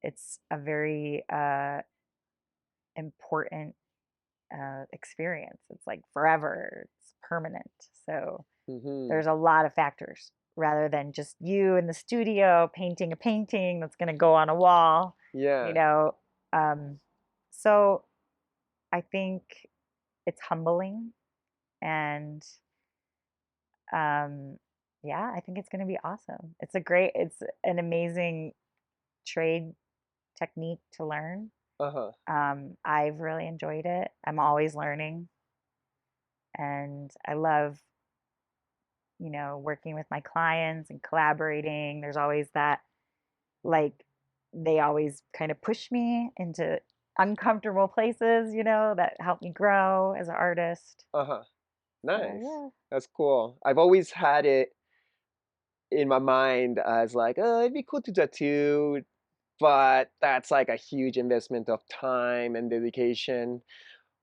it's a very important experience. It's like forever, it's permanent. So Hmm. there's a lot of factors rather than just you in the studio painting a painting that's going to go on a wall, you Yeah. know. Um, so I think it's humbling and um, yeah, I think it's going to be awesome. It's an amazing trade technique to learn. Uh-huh. I've really enjoyed it. I'm always learning and I love, working with my clients and collaborating. There's always that, like, they always kind of push me into uncomfortable places, that help me grow as an artist. Uh-huh. So, Nice. yeah. That's cool. I've always had it in my mind, I was like, oh, it'd be cool to tattoo, but that's like a huge investment of time and dedication.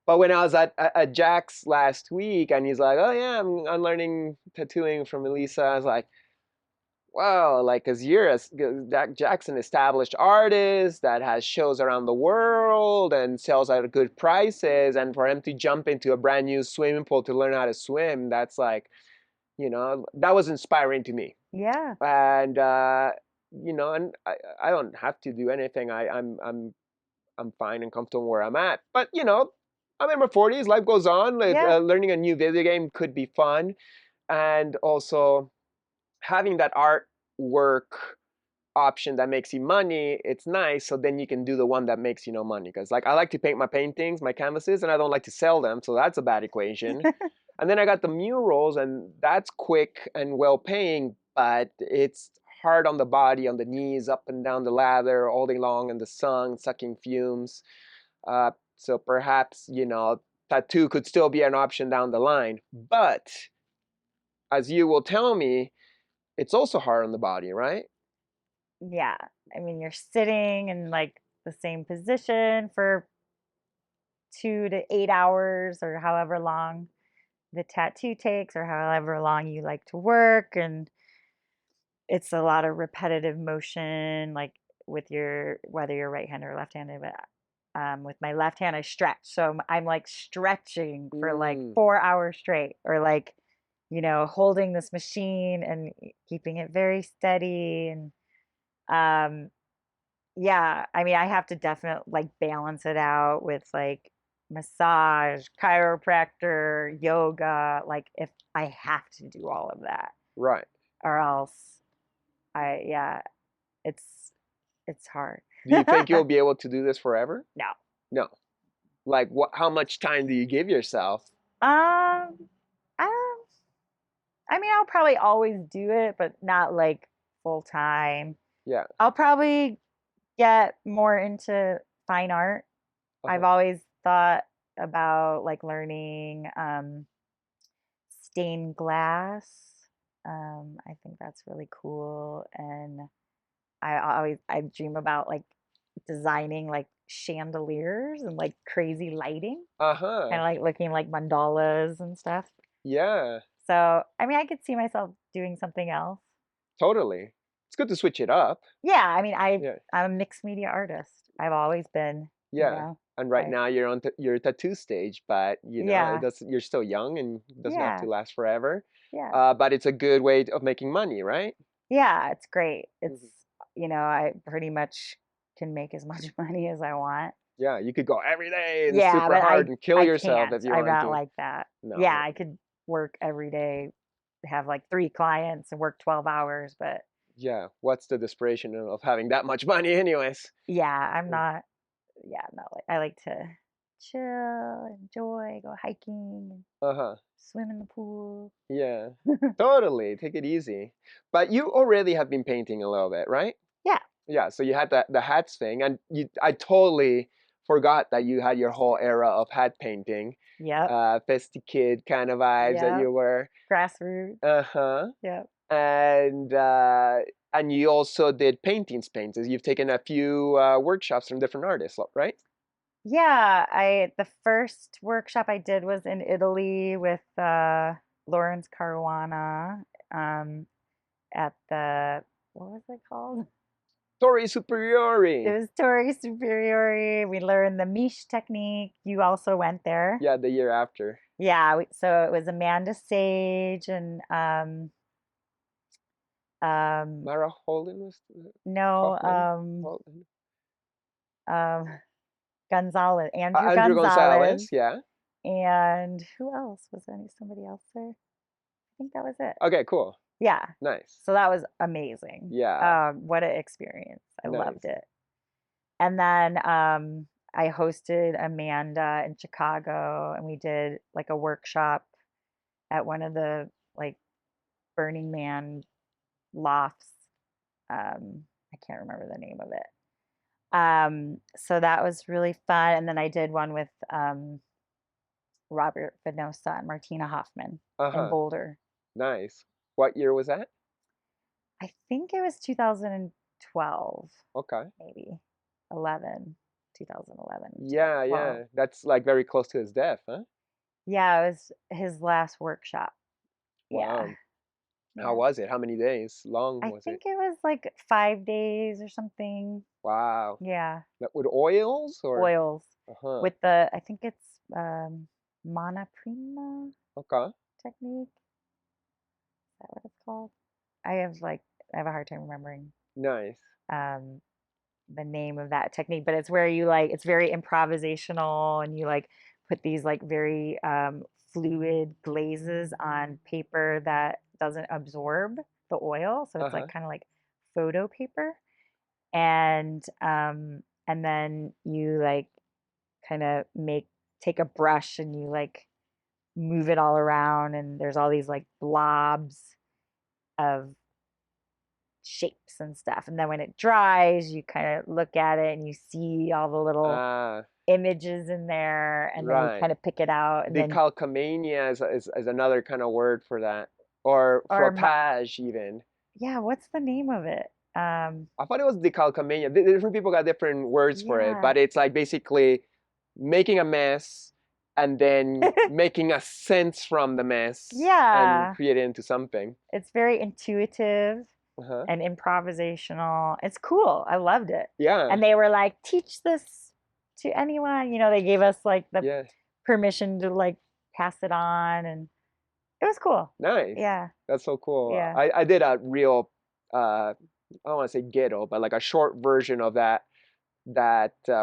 But when I was at Jack's last week, and he's like, "Oh yeah, I'm learning tattooing from Elisa," I was like, "Wow!" Like, cause Jack's an established artist that has shows around the world and sells at good prices, and for him to jump into a brand new swimming pool to learn how to swim, that's like, that was inspiring to me. Yeah. And and I don't have to do anything. I'm fine and comfortable where I'm at. But I'm in my 40s. Life goes on. Yeah. Learning a new video game could be fun, and also having that artwork option that makes you money. It's nice. So then you can do the one that makes you no money. Because like I like to paint my paintings, my canvases, and I don't like to sell them. So that's a bad equation. And then I got the murals, and that's quick and well paying, but it's hard on the body, on the knees, up and down the ladder all day long in the sun, sucking fumes. So perhaps, tattoo could still be an option down the line. But as you will tell me, it's also hard on the body, right? Yeah. I mean, you're sitting in like the same position for 2 to 8 hours or however long the tattoo takes or however long you like to work. And it's a lot of repetitive motion, like with whether you're right-handed or left-handed, but with my left hand, I stretch. So I'm like stretching for like Mm, 4 hours straight, or like, holding this machine and keeping it very steady. And um, yeah, I mean, I have to definitely like balance it out with like massage, chiropractor, yoga, like if I have to do all of that, right. or else yeah, it's it's hard. Do you think you'll be able to do this forever? No. No. Like what? How much time do you give yourself? Um, I I mean, I'll probably always do it, but not like full time. Yeah. I'll probably get more into fine art. I've Uh-huh. always thought about like learning stained glass. I think that's really cool, and I dream about like designing like chandeliers and like crazy lighting, kind Uh-huh. of like looking like mandalas and stuff. Yeah. So, I mean, I could see myself doing something else. Totally. It's good to switch it up. Yeah, I mean, Yeah. I'm a mixed media artist. I've always been, Yeah. And right I now you're on your tattoo stage, but it yeah, does you're still young and it doesn't have to yeah, last forever. yeah, But it's a good way of making money, right? yeah. It's great. It's Mhm. I pretty much can make as much money as I want. Yeah, you could go every day and Yeah, super but hard and kill I yourself can't. if you I'm want not to. like that. No, Yeah, no. I could work every day, have like 3 clients and work 12 hours, but Yeah, what's the desperation of having that much money anyways? yeah, I'm Mm. not. Yeah, I'm not like I like to chill, enjoy, go hiking, Uh-huh. swim in the pool. Yeah. Totally. Take it easy. But you already have been painting a little bit, right? Yeah. Yeah, so you had the hats thing, and I totally forgot that you had your whole era of hat painting, Yep. festy kid kind of vibes that Yep. you were. Grassroots. Uh-huh. Yep. And and you also did paintings. You've taken a few workshops from different artists, right? Yeah, I the first workshop I did was in Italy with Lawrence Caruana at the what was it called? Torre It Superiore. was Torre Superiore. We learned the miche technique. You also went there. Yeah, the year after. Yeah, so it was Amanda Sage and um Mara Holden was no Kaufman. Holden. um Gonzalez, Andrew Andrew Gonzalez, Gonzalez. Yeah. and who else? Was there somebody else there? I think that was it. Okay, cool. Yeah. Nice. So that was amazing. Yeah. What an experience. I loved Nice. it. And then I hosted Amanda in Chicago, and we did like a workshop at one of the like Burning Man lofts. I can't remember the name of it. So that was really fun. And then I did one with Robert Venosa and Martina Hoffman in Uh-huh. Boulder. Nice. What year was that? I think it was 2012, Okay. maybe 11, 2011, Yeah, 2012. yeah. That's like very close to his death, huh? Yeah, it was his last workshop. Yeah, Wow. How yeah. was it? How many days long I was it? think it was like 5 days or something. Wow. Yeah, With oils or? oils Uh-huh. with the, I think it's Mana Prima Okay. technique. Is that what it's called? I have like, I have a hard time remembering Nice. um the name of that technique, but it's where you like, it's very improvisational and you like put these like very fluid glazes on paper that doesn't absorb the oil, so it's like Uh-huh. kind of like photo paper. And then you like kind of make, take a brush and you like move it all around, and there's all these like blobs of shapes and stuff. And then when it dries, you kind of look at it and you see all the little Ah, images in there, and then you right. kind of pick it out, and then Decalcomania is another kind of word for that. Or or frottage even. yeah, what's the name of it? I thought it was decalcomania. Different people got different words for it, Yeah. but it's like basically making a mess and then making a sense from the mess and Yeah, create it into something. it's very intuitive Uh-huh. and improvisational. It's cool. I loved it. Yeah. And they were like, teach this to anyone. They gave us like the Yeah. permission to like pass it on, and it was cool. Nice. Yeah. That's so cool. Yeah. I did a real I don't want to say ghetto, but like a short version of that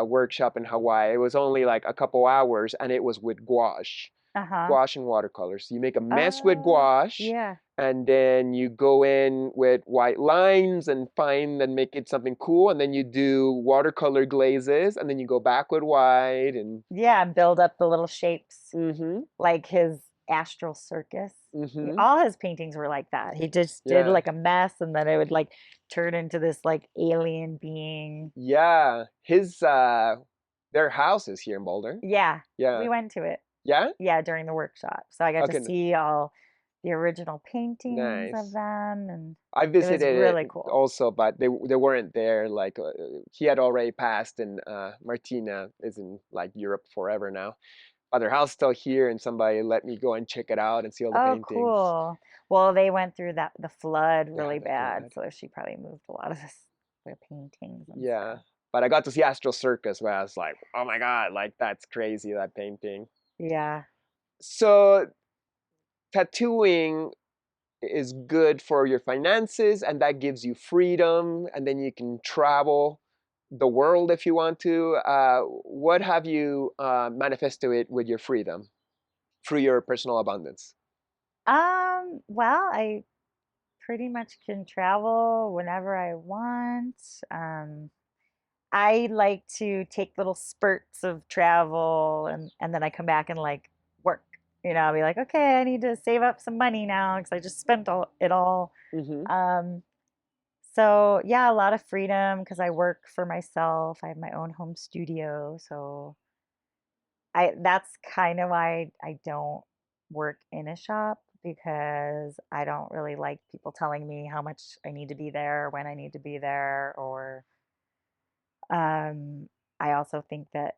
workshop in Hawaii. It was only like a couple hours, and it was with Uh-huh. gouache and watercolors. So you make a mess with Oh, gouache, yeah. and then you go in with white lines and find and make it something cool, and then you do watercolor glazes, and then you go back with white and Yeah, and build up the little shapes mm-hmm, like his astral circus. mm-hmm, All his paintings were like that. He just did yeah, like a mess, and then it would like turn into this like alien being. yeah. His their house is here in Boulder. Yeah, we Yeah, went to it. yeah. Yeah, during the workshop. So I got to Okay, see all the original paintings of nice. them, and I it was visited really it cool. also, but they weren't there. Like he had already passed, and Martina is in like Europe forever now. But their house still here, and somebody let me go and check it out and see all the Oh, paintings. cool. Well, they went through the flood Yeah, really the bad, flood. so she probably moved a lot of their paintings and Yeah, stuff. but I got to see Astral Circus, where I was like, oh my god, like that's crazy that painting. Yeah. So tattooing is good for your finances, and that gives you freedom, and then you can travel the world if you want to. What have you manifested it with your freedom through your personal abundance? Well, I pretty much can travel whenever I want. Um, I like to take little spurts of travel, and then I come back and like work. I'll be like, okay, I need to save up some money now because I just spent it all. Mm-hmm. Um, so yeah, a lot of freedom because I work for myself. I have my own home studio, so that's kind of why I don't work in a shop, because I don't really like people telling me how much I need to be there, when I need to be there, or I also think that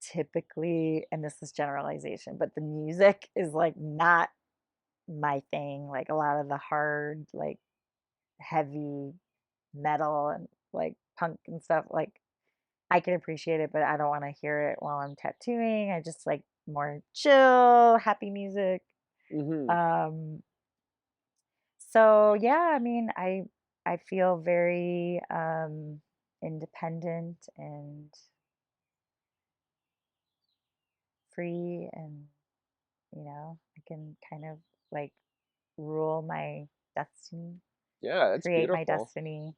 typically, and this is generalization, but the music is like not my thing. Like a lot of the hard, like heavy metal and like punk and stuff, like I can appreciate it, but I don't want to hear it while I'm tattooing. I just like more chill, happy music. Mm-hmm. Um, so yeah, I mean, I feel very independent and free, and I can kind of like rule my destiny, Yeah, that's create my beautiful. destiny.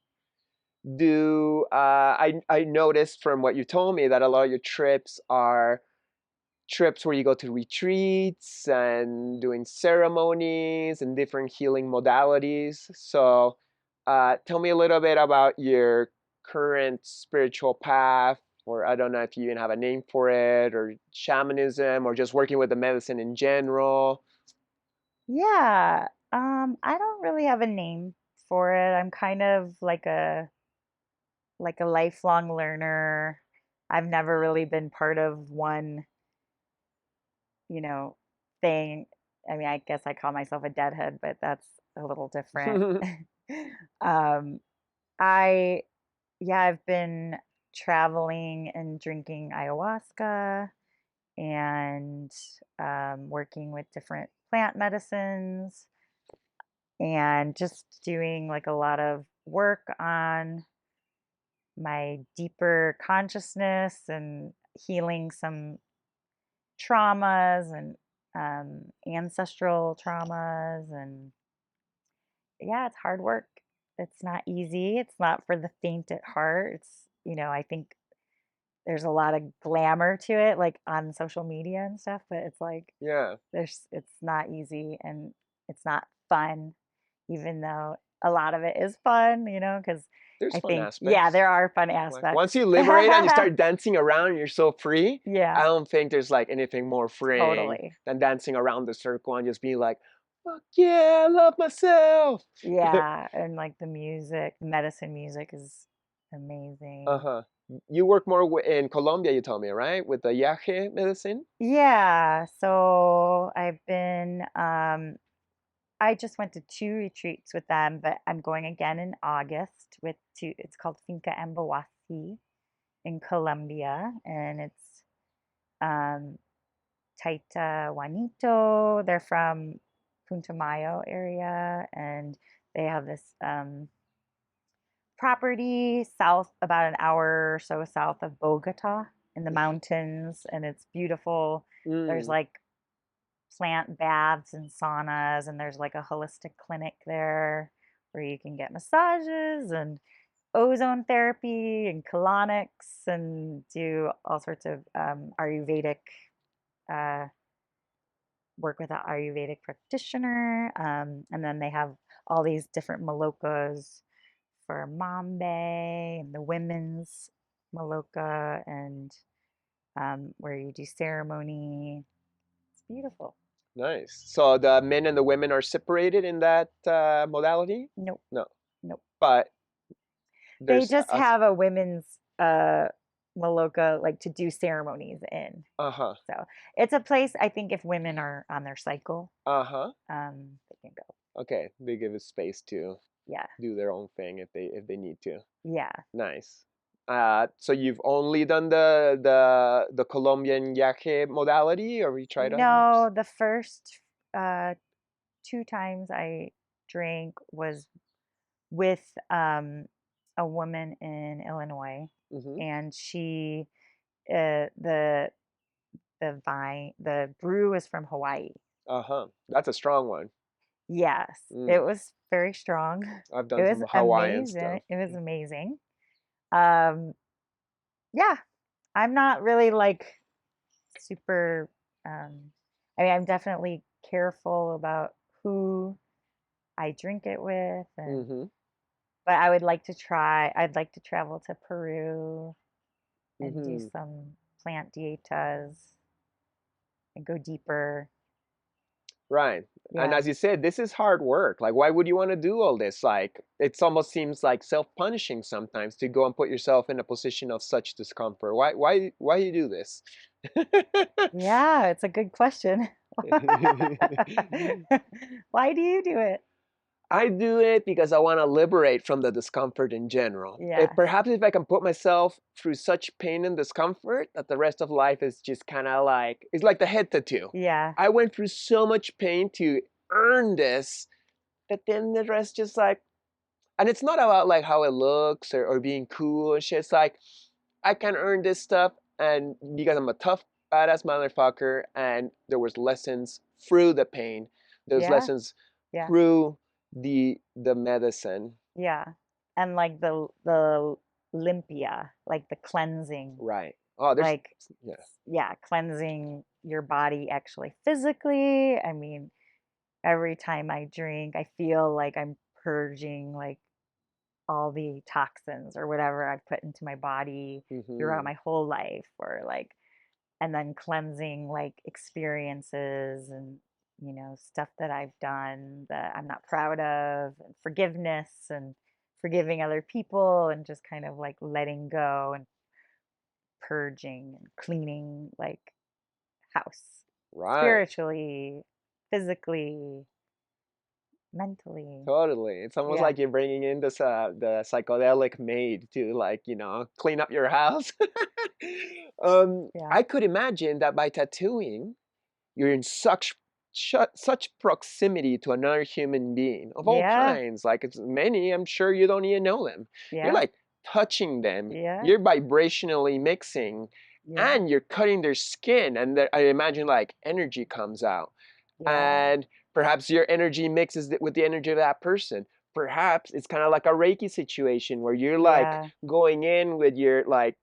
Do I noticed from what you told me that a lot of your trips are trips where you go to retreats and doing ceremonies and different healing modalities. So, tell me a little bit about your current spiritual path, or I don't know if you even have a name for it, or shamanism, or just working with the medicine in general. Yeah. I don't really have a name for it. I'm kind of like a lifelong learner. I've never really been part of one, you know, thing. I mean, I guess I call myself a deadhead, but that's a little different. um, I, yeah, I've been traveling and drinking ayahuasca and working with different plant medicines and just doing like a lot of work on my deeper consciousness and healing some traumas and ancestral traumas. And yeah, it's hard work. It's not easy. It's not for the faint at heart. I think there's a lot of glamour to it, like on social media and stuff, but it's like Yeah, it's not easy and it's not fun, even though a lot of it is fun, because there's I fun think, yeah, aspects. there are fun Like once aspects. you liberate and you start dancing around, you're so free. I Yeah, don't think there's like anything more freeing totally. than dancing around the circle and just being like, "Fuck yeah, I love myself." Yeah, and like the medicine music is Uh amazing. huh. You work more in Colombia, you told me, right? With the yaje medicine. Yeah, so I just went to 2 retreats with them, but I'm going again in August with two. It's called Finca Embassy in Colombia, and it's um, Taita Juanito. They're from Punta Mayo area, and they have this property south, about an hour or so south of Bogota in the mountains, and it's beautiful. There's Mm, like plant baths and saunas, and there's like a holistic clinic there where you can get massages and ozone therapy and colonics and do all sorts of Ayurvedic uh, work with an Ayurvedic practitioner. And then they have all these different malokas for Mambe and the women's maloka and where you do ceremony. It's beautiful. nice. So the men and the women are separated in that modality? Nope, No, nope. but They there's just a. have a women's maloka like to do ceremonies in. Uh huh. So it's a place I think if women are on their cycle, Uh huh. they can go. Okay, they give it space to Yeah, do their own thing if they need to. yeah. Nice. So you've only done the Colombian yaque modality, or you tried others? No, the first uh, 2 times I drank was with a woman in Illinois, Mm-hmm. and the the brew is from Hawaii. Uh-huh. That's a strong one. Yes, it Mm. was very strong. I've It done was some Hawaiian amazing. stuff. It was amazing. Um, yeah, I'm not really like super. I mean, I'm definitely careful about who I drink it with, and Mm-hmm. but I would like to try. I'd like to travel to Peru and do Mm-hmm. some plant dietas and go deeper. Right. And Yeah. as you said, this is hard work. Like, why would you want to do all this? Like, it almost seems like self-punishing sometimes to go and put yourself in a position of such discomfort. Why you do this? Yeah, it's a good question. Why do you do it? I do it because I want to liberate from the discomfort in general. Yes. Perhaps if I can put myself through such pain and discomfort that the rest of life is just kind of like, it's like the head tattoo. Yeah. I went through so much pain to earn this that then the rest just like, and it's not about like how it looks or being cool and shit. It's like, I can earn this stuff and because I'm a tough, badass motherfucker and there was lessons through the pain. There's Yeah. lessons Yeah. through the medicine. Yeah. And like the limpia, like the cleansing, Right. Oh, like yeah. yeah, cleansing your body actually physically. I mean, every time I drink, I feel like I'm purging like all the toxins or whatever I've put into my body throughout Mm-hmm. my whole life, or like, and then cleansing like experiences and stuff that I've done that I'm not proud of, and forgiveness and forgiving other people and just kind of like letting go and purging and cleaning like house Right. spiritually, physically, mentally. Totally. It's almost Yeah. like you're bringing in this the psychedelic maid to like, clean up your house. Yeah. I could imagine that by tattooing, you're in such proximity to another human being of all Yeah. kinds. Like it's many, I'm sure you don't even know them. You're Yeah. like touching them. Yeah. You're vibrationally mixing, Yeah. and you're cutting their skin, and I imagine like energy comes out, Yeah. and perhaps your energy mixes with the energy of that person. Perhaps it's kind of like a Reiki situation where you're like Yeah. going in with your like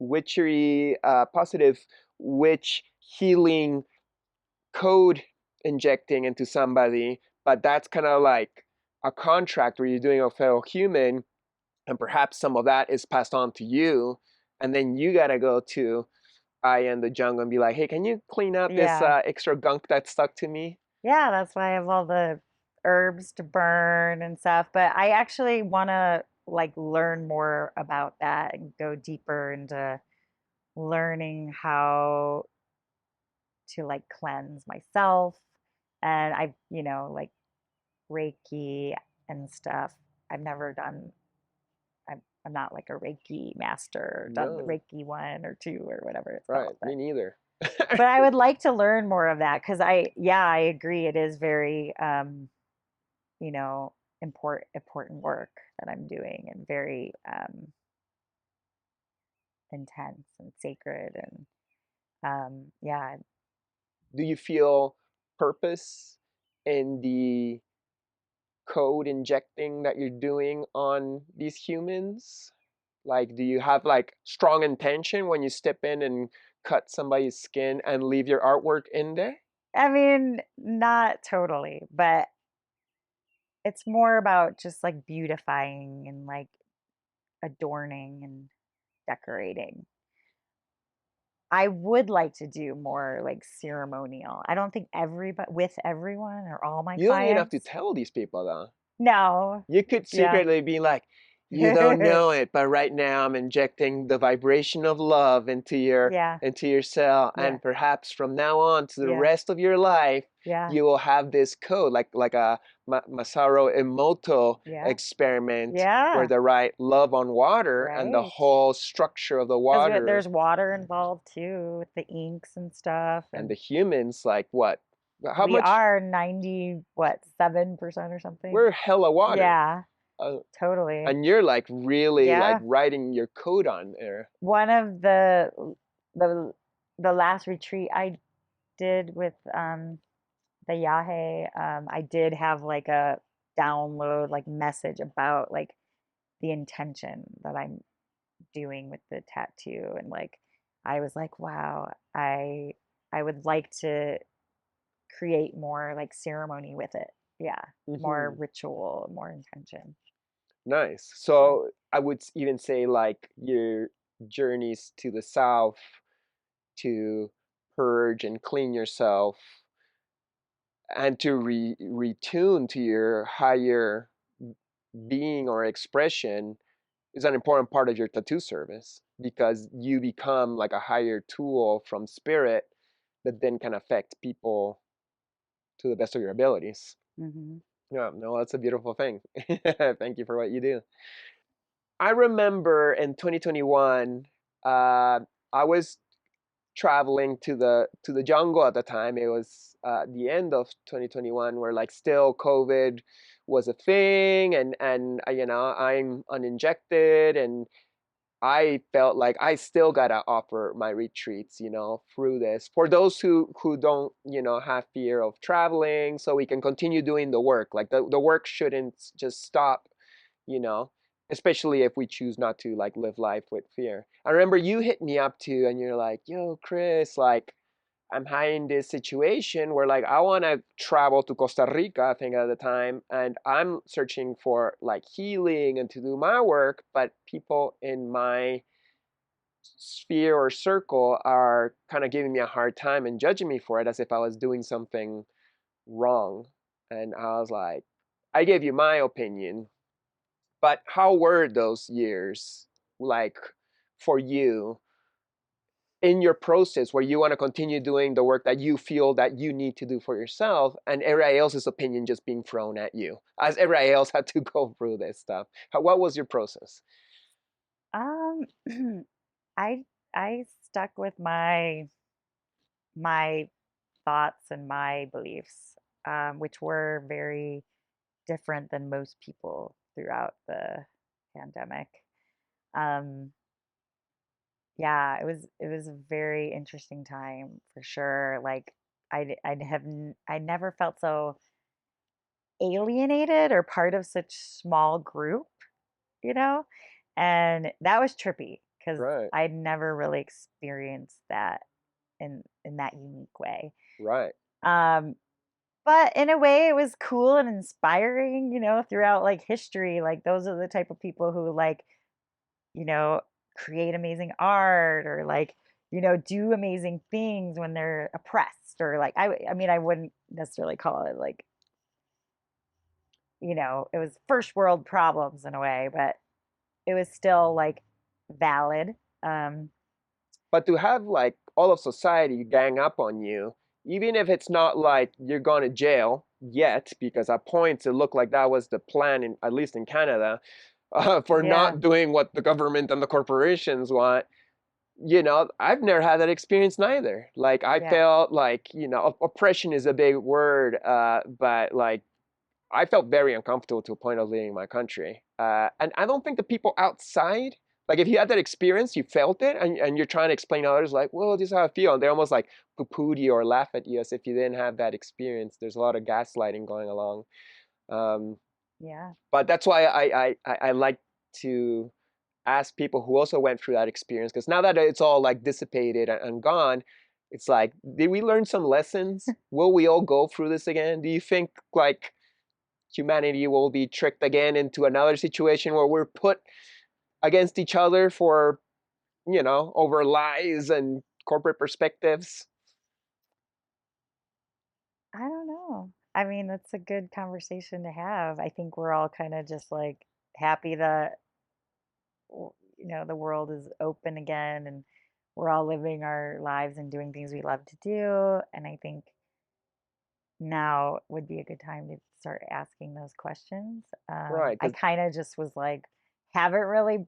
witchery, positive witch healing code injecting into somebody, but that's kind of like a contract where you're doing a fellow human, and perhaps some of that is passed on to you, and then you gotta go to I and the jungle and be like, hey, can you clean out this Yeah. extra gunk that stuck to me? Yeah, that's why I have all the herbs to burn and stuff. But I actually want to like learn more about that and go deeper into learning how to like cleanse myself. And I've, like Reiki and stuff. I've never done, I'm not like a Reiki master, done the No, Reiki 1 or 2 or whatever it's right, called. me neither. But I would like to learn more of that because yeah, I agree. It is very, you know, important work that I'm doing and very intense and sacred and yeah, Do you feel purpose in the code injecting that you're doing on these humans? Like, do you have like strong intention when you step in and cut somebody's skin and leave your artwork in there? I mean, not totally, but it's more about just like beautifying and like adorning and decorating. I would like to do more like ceremonial. I don't think everybody with everyone or all my You don't even have to clients. tell these people though. No. You could Yeah. secretly be like, you don't know it, but right now I'm injecting the vibration of love Yeah. into your cell, Yeah. and perhaps from now on to the Yeah. rest of your life, Yeah. you will have this code, like a Masaru Emoto Yeah. experiment, where Yeah. they write love on water, and the Right. whole structure of the Because water there's water involved too with the inks and stuff. and And the humans, like what? How we much? are 90, what, 7% or something? We're hella water. Yeah, Uh, totally. and you're like really like Yeah. writing your code on there. One of the the last retreat I did with the Yahe, I did have like a download like message about like the intention that I'm doing with the tattoo and like I was like, wow, I would like to create more like ceremony with it. Yeah, more Hmm. ritual, more intention. Nice. Yeah. So I would even say like your journeys to the south to purge and clean yourself and to retune to your higher being or expression is an important part of your tattoo service, because you become like a higher tool from spirit that then can affect people to the best of your abilities. Hmm. Yeah, no, that's a beautiful thing. Thank you for what you do. I remember in 2021, I was traveling to the jungle at the time. It was the end of 2021, where like still COVID was a thing, and I'm uninjected, and I felt like I still gotta offer my retreats, through this for those who don't, have fear of traveling, so we can continue doing the work. Like the work shouldn't just stop, you know, especially if we choose not to like live life with fear. I remember you hit me up too, and you're like, "Yo, Chris, like I'm high in this situation where like I want to travel to Costa Rica, I think at the time, and I'm searching for like healing and to do my work, but people in my sphere or circle are kind of giving me a hard time and judging me for it as if I was doing something wrong. And I was like, I gave you my opinion, but how were those years like for you in your process where you want to continue doing the work that you feel that you need to do for yourself, and everybody else's opinion just being thrown at you as everybody else had to go through this stuff? What was your process? Um, I I stuck with my thoughts and my beliefs, which were very different than most people throughout the pandemic. Um, yeah, it was a very interesting time for sure. Like I never felt so alienated or part of such small group, you know? And that was trippy because Right, I'd never really experienced that in that unique way. right, Um, but in a way it was cool and inspiring, throughout like history. Like those are the type of people who like, you know, create amazing art or like, do amazing things when they're oppressed or like I mean I wouldn't necessarily call it like, it was first world problems in a way, but it was still like valid. Um, but to have like all of society gang up on you, even if it's not like you're going to jail yet, because at points it looked like that was the plan, in at least in Canada, for yeah, not doing what the government and the corporations want. I've never had that experience neither. Like I yeah. felt like, oppression is a big word, but like I felt very uncomfortable to a point of leaving my country. And I don't think the people outside, like if you had that experience, you felt it, and you're trying to explain to others, like, well, this is how I feel. And they're almost like poo-pooed you or laugh at you as if you didn't have that experience. There's a lot of gaslighting going along. Um, Yeah. but that's why I like to ask people who also went through that experience, because now that it's all like dissipated and gone, it's like, did we learn some lessons? Will we all go through this again? Do you think like humanity will be tricked again into another situation where we're put against each other for, over lies and corporate perspectives? I don't know. I mean, that's a good conversation to have. I think we're all kind of just like happy that the world is open again and we're all living our lives and doing things we love to do. And I think now would be a good time to start asking those questions. Right, I because kind of just was like, haven't really,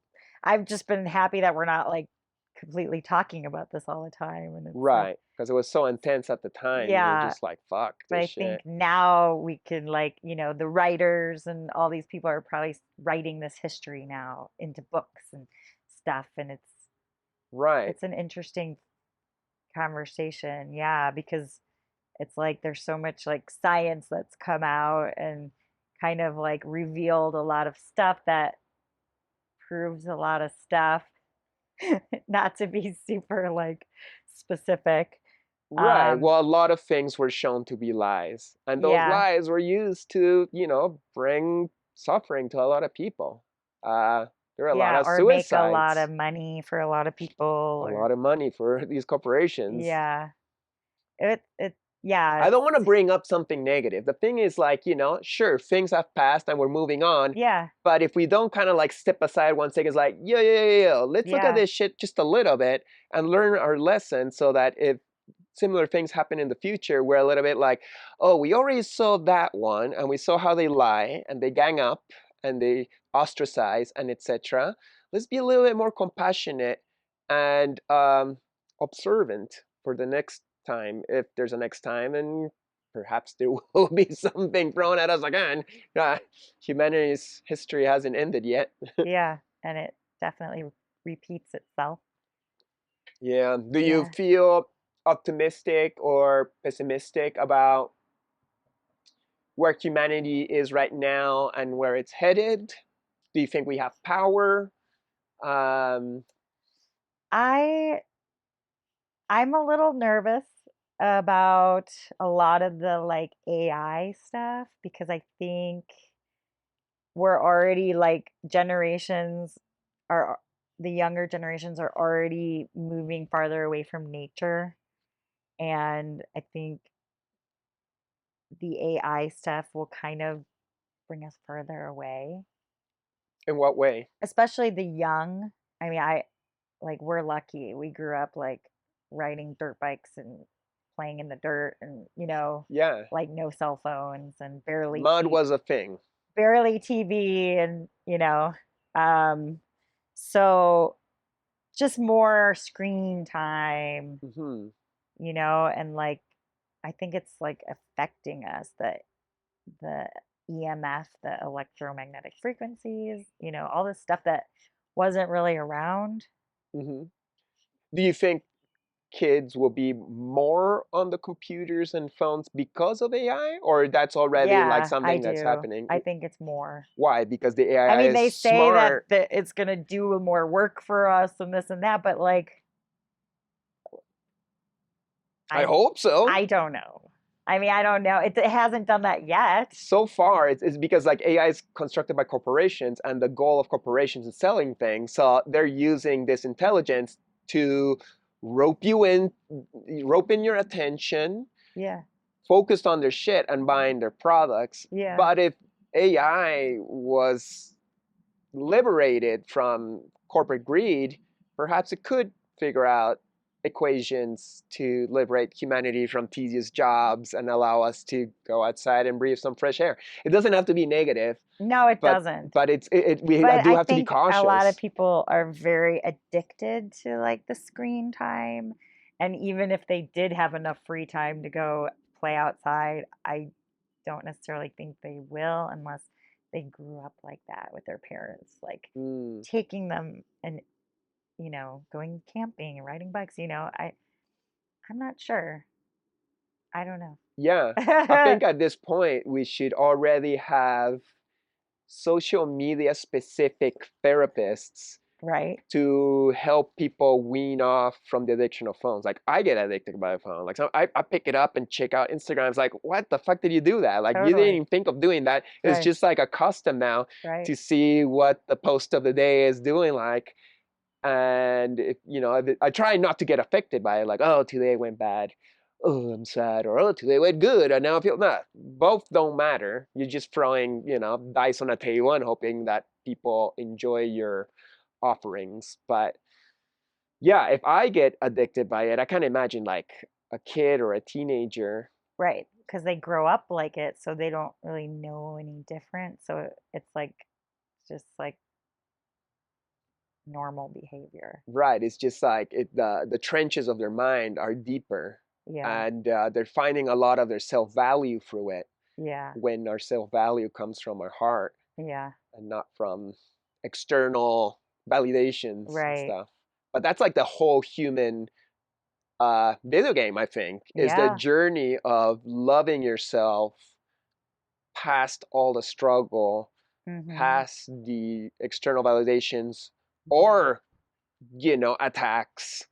I've just been happy that we're not like completely talking about this all the time. And it's like, it was so intense at the time. You're yeah, just like, fuck but this I think shit. now we can like, the writers and all these people are probably writing this history now into books and stuff. And Right, it's an interesting conversation. Yeah, because it's like there's so much like science that's come out and kind of like revealed a lot of stuff that proves a lot of stuff. Not to be super like specific. right. Um, Well, a lot of things were shown to be lies, and those yeah, lies were used to, bring suffering to a lot of people. There were a lot yeah, of or make a lot suicides, of money for a lot of people, a or lot of money for these corporations. yeah, yeah, I it's don't want to bring up something negative. The thing is, like, sure, things have passed and we're moving on. yeah, But if we don't kind of like step aside one second, it's like, yo, let's look at yeah, this shit just a little bit and learn our lesson, so that if similar things happen in the future, we're a little bit like, oh, we already saw that one and we saw how they lie and they gang up and they ostracize and etc. Let's be a little bit more compassionate and observant for the next time, if there's a next time, and perhaps there will be something thrown at us again. uh, Humanity's history hasn't ended yet. yeah, and it definitely repeats itself. Yeah, do you Yeah. feel optimistic or pessimistic about where humanity is right now and where it's headed? Do you think we have power? Um, I I'm a little nervous about a lot of the like AI stuff because I think we're already like generations are the younger generations are already moving farther away from nature, and I think the AI stuff will kind of bring us further away, In what way? especially the young. I mean, we're lucky. We grew up like riding dirt bikes and playing in the dirt and, Yeah, like no cell phones and mud was a thing. barely TV and, um so just more screen time, Hmm. and like I think it's like affecting us, the EMF, the electromagnetic frequencies, all this stuff that wasn't really around. Hmm. Do you think kids will be more on the computers and phones because of AI, or that's already like Yeah, I something that's do. happening? I think it's more. Why? Because the I AI mean, is they say that, smart. it's going to do more work for us and this and that, but like I I hope so. I don't know. I mean, I don't know. It hasn't done that yet. So far, it's because like AI is constructed by corporations, and the goal of corporations is selling things. So they're using this intelligence to rope you in, rope in your attention, Yeah. focused on their shit and buying their products. Yeah. But if AI was liberated from corporate greed, perhaps it could figure out equations to liberate humanity from tedious jobs and allow us to go outside and breathe some fresh air. It doesn't have to be negative, No, it but doesn't. I But do I have to be think a lot of cautious. people are very addicted to like the screen time. And even if they did have enough free time to go play outside, I don't necessarily think they will unless they grew up like that with their parents, like Mm, taking them and, going camping and riding bikes. I'm not sure. I don't know. yeah, I think at this point we should already have social media specific therapists Right. to help people wean off from the addiction of phones. Like I get addicted by a phone. Like I pick it up and check out Instagram. It's like, what the fuck did you do that? Like you didn't Totally. even think of doing that. It's Right. just like a custom now Right. to see what the post of the day is doing like. And I try not to get affected by it. Like, oh, today went bad. Oh, I'm sad. Or oh, today went good. And now I feel nah. Both don't matter. You're just throwing, dice on a table and hoping that people enjoy your offerings. But yeah, if I get addicted by it, I can't imagine like a kid or a teenager. Right. Because they grow up like it, so they don't really know any different. So it's like just like normal behavior. Right. It's just like the trenches of their mind are deeper, Yeah. and they're finding a lot of their self value through it. Yeah. When our self value comes from our heart Yeah. and not from external validations and Right. stuff. But that's like the whole human video game, I think, is the Yeah. journey of loving yourself past all the struggle, Mm-hmm. past the external validations Mm-hmm. or, attacks.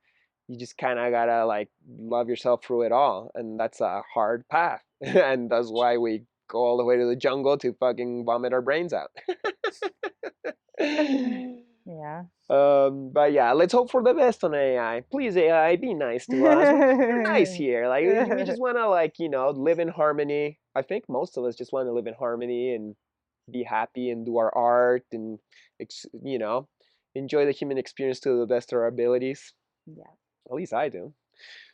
You just kind of gotta like love yourself through it all. And that's a hard path. And that's why we go all the way to the jungle to fucking vomit our brains out. Yeah. But yeah, let's hope for the best on AI. Please, AI, be nice to us. We're nice here. Like we just want to like live in harmony. I think most of us just want to live in harmony and be happy and do our art and enjoy the human experience to the best of our abilities. Yeah. At least I do.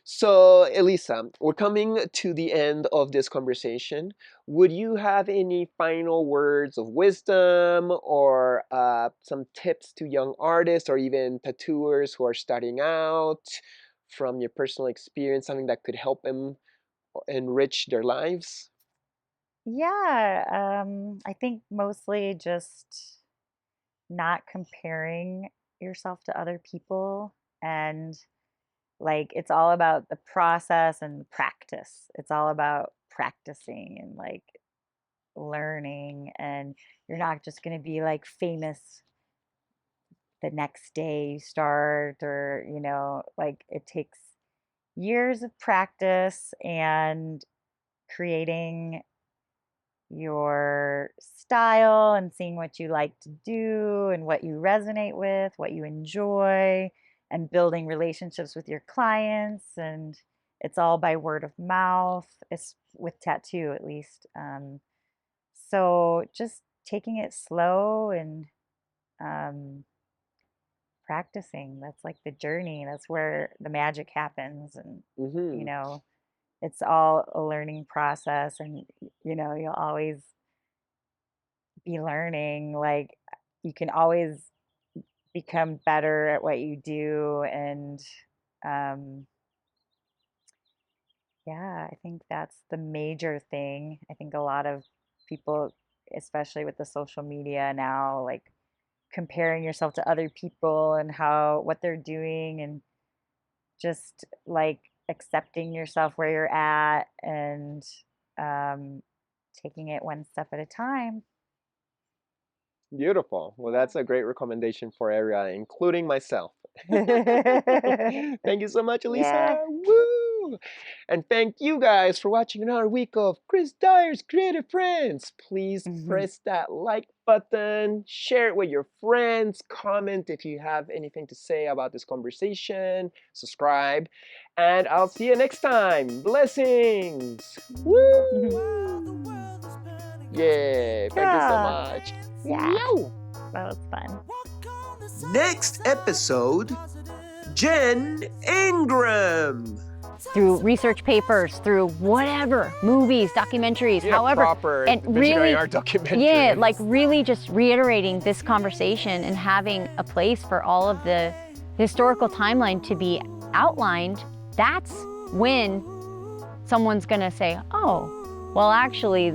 So, Elisa, we're coming to the end of this conversation. Would you have any final words of wisdom or some tips to young artists or even tattooers who are starting out from your personal experience, something that could help them enrich their lives? Yeah. I think mostly just not comparing yourself to other people, and like it's all about the process and practice. It's all about practicing and like learning, and you're not just going to be like famous the next day you start, or like it takes years of practice and creating your style and seeing what you like to do and what you resonate with, what you enjoy, and building relationships with your clients and it's all by word of mouth. It's with tattoo, at least. So just taking it slow and um, practicing. That's like the journey. That's where the magic happens. And, you Hmm. know, it's all a learning process. And, you'll always be learning. Like, you can always become better at what you do. And, um, yeah, I think that's the major thing. I think a lot of people, especially with the social media now, like comparing yourself to other people and how what they're doing, and just like accepting yourself where you're at, and um, taking it one step at a time. Beautiful. Well, that's a great recommendation for everyone, including myself. Thank you so much, Yeah. Elisa. Woo! And thank you guys for watching another week of Chris Dyer's Creative Friends. Please press that like button, share it with your friends, comment if you have anything to say about this conversation, subscribe, and I'll see you next time. Blessings. Woo! Yeah, thank you so Yeah. much. Yeah. Yo! That was fun. Next episode, Jen Ingram. Through research papers, through whatever, movies, documentaries, Yeah, however. proper And visionary really, art documentary. yeah, like really just reiterating this conversation and having a place for all of the historical timeline to be outlined. That's when someone's gonna say, oh, well, actually,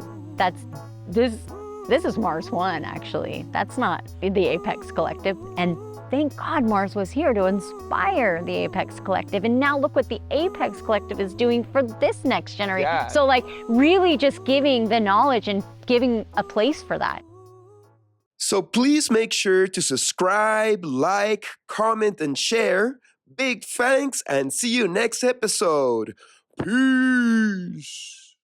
this is Mars One, actually. That's not the Apex Collective. And thank God Mars was here to inspire the Apex Collective. And now look what the Apex Collective is doing for this next generation. Yeah. So like really just giving the knowledge and giving a place for that. So please make sure to subscribe, like, comment, and share. Big thanks, and see you next episode. Peace.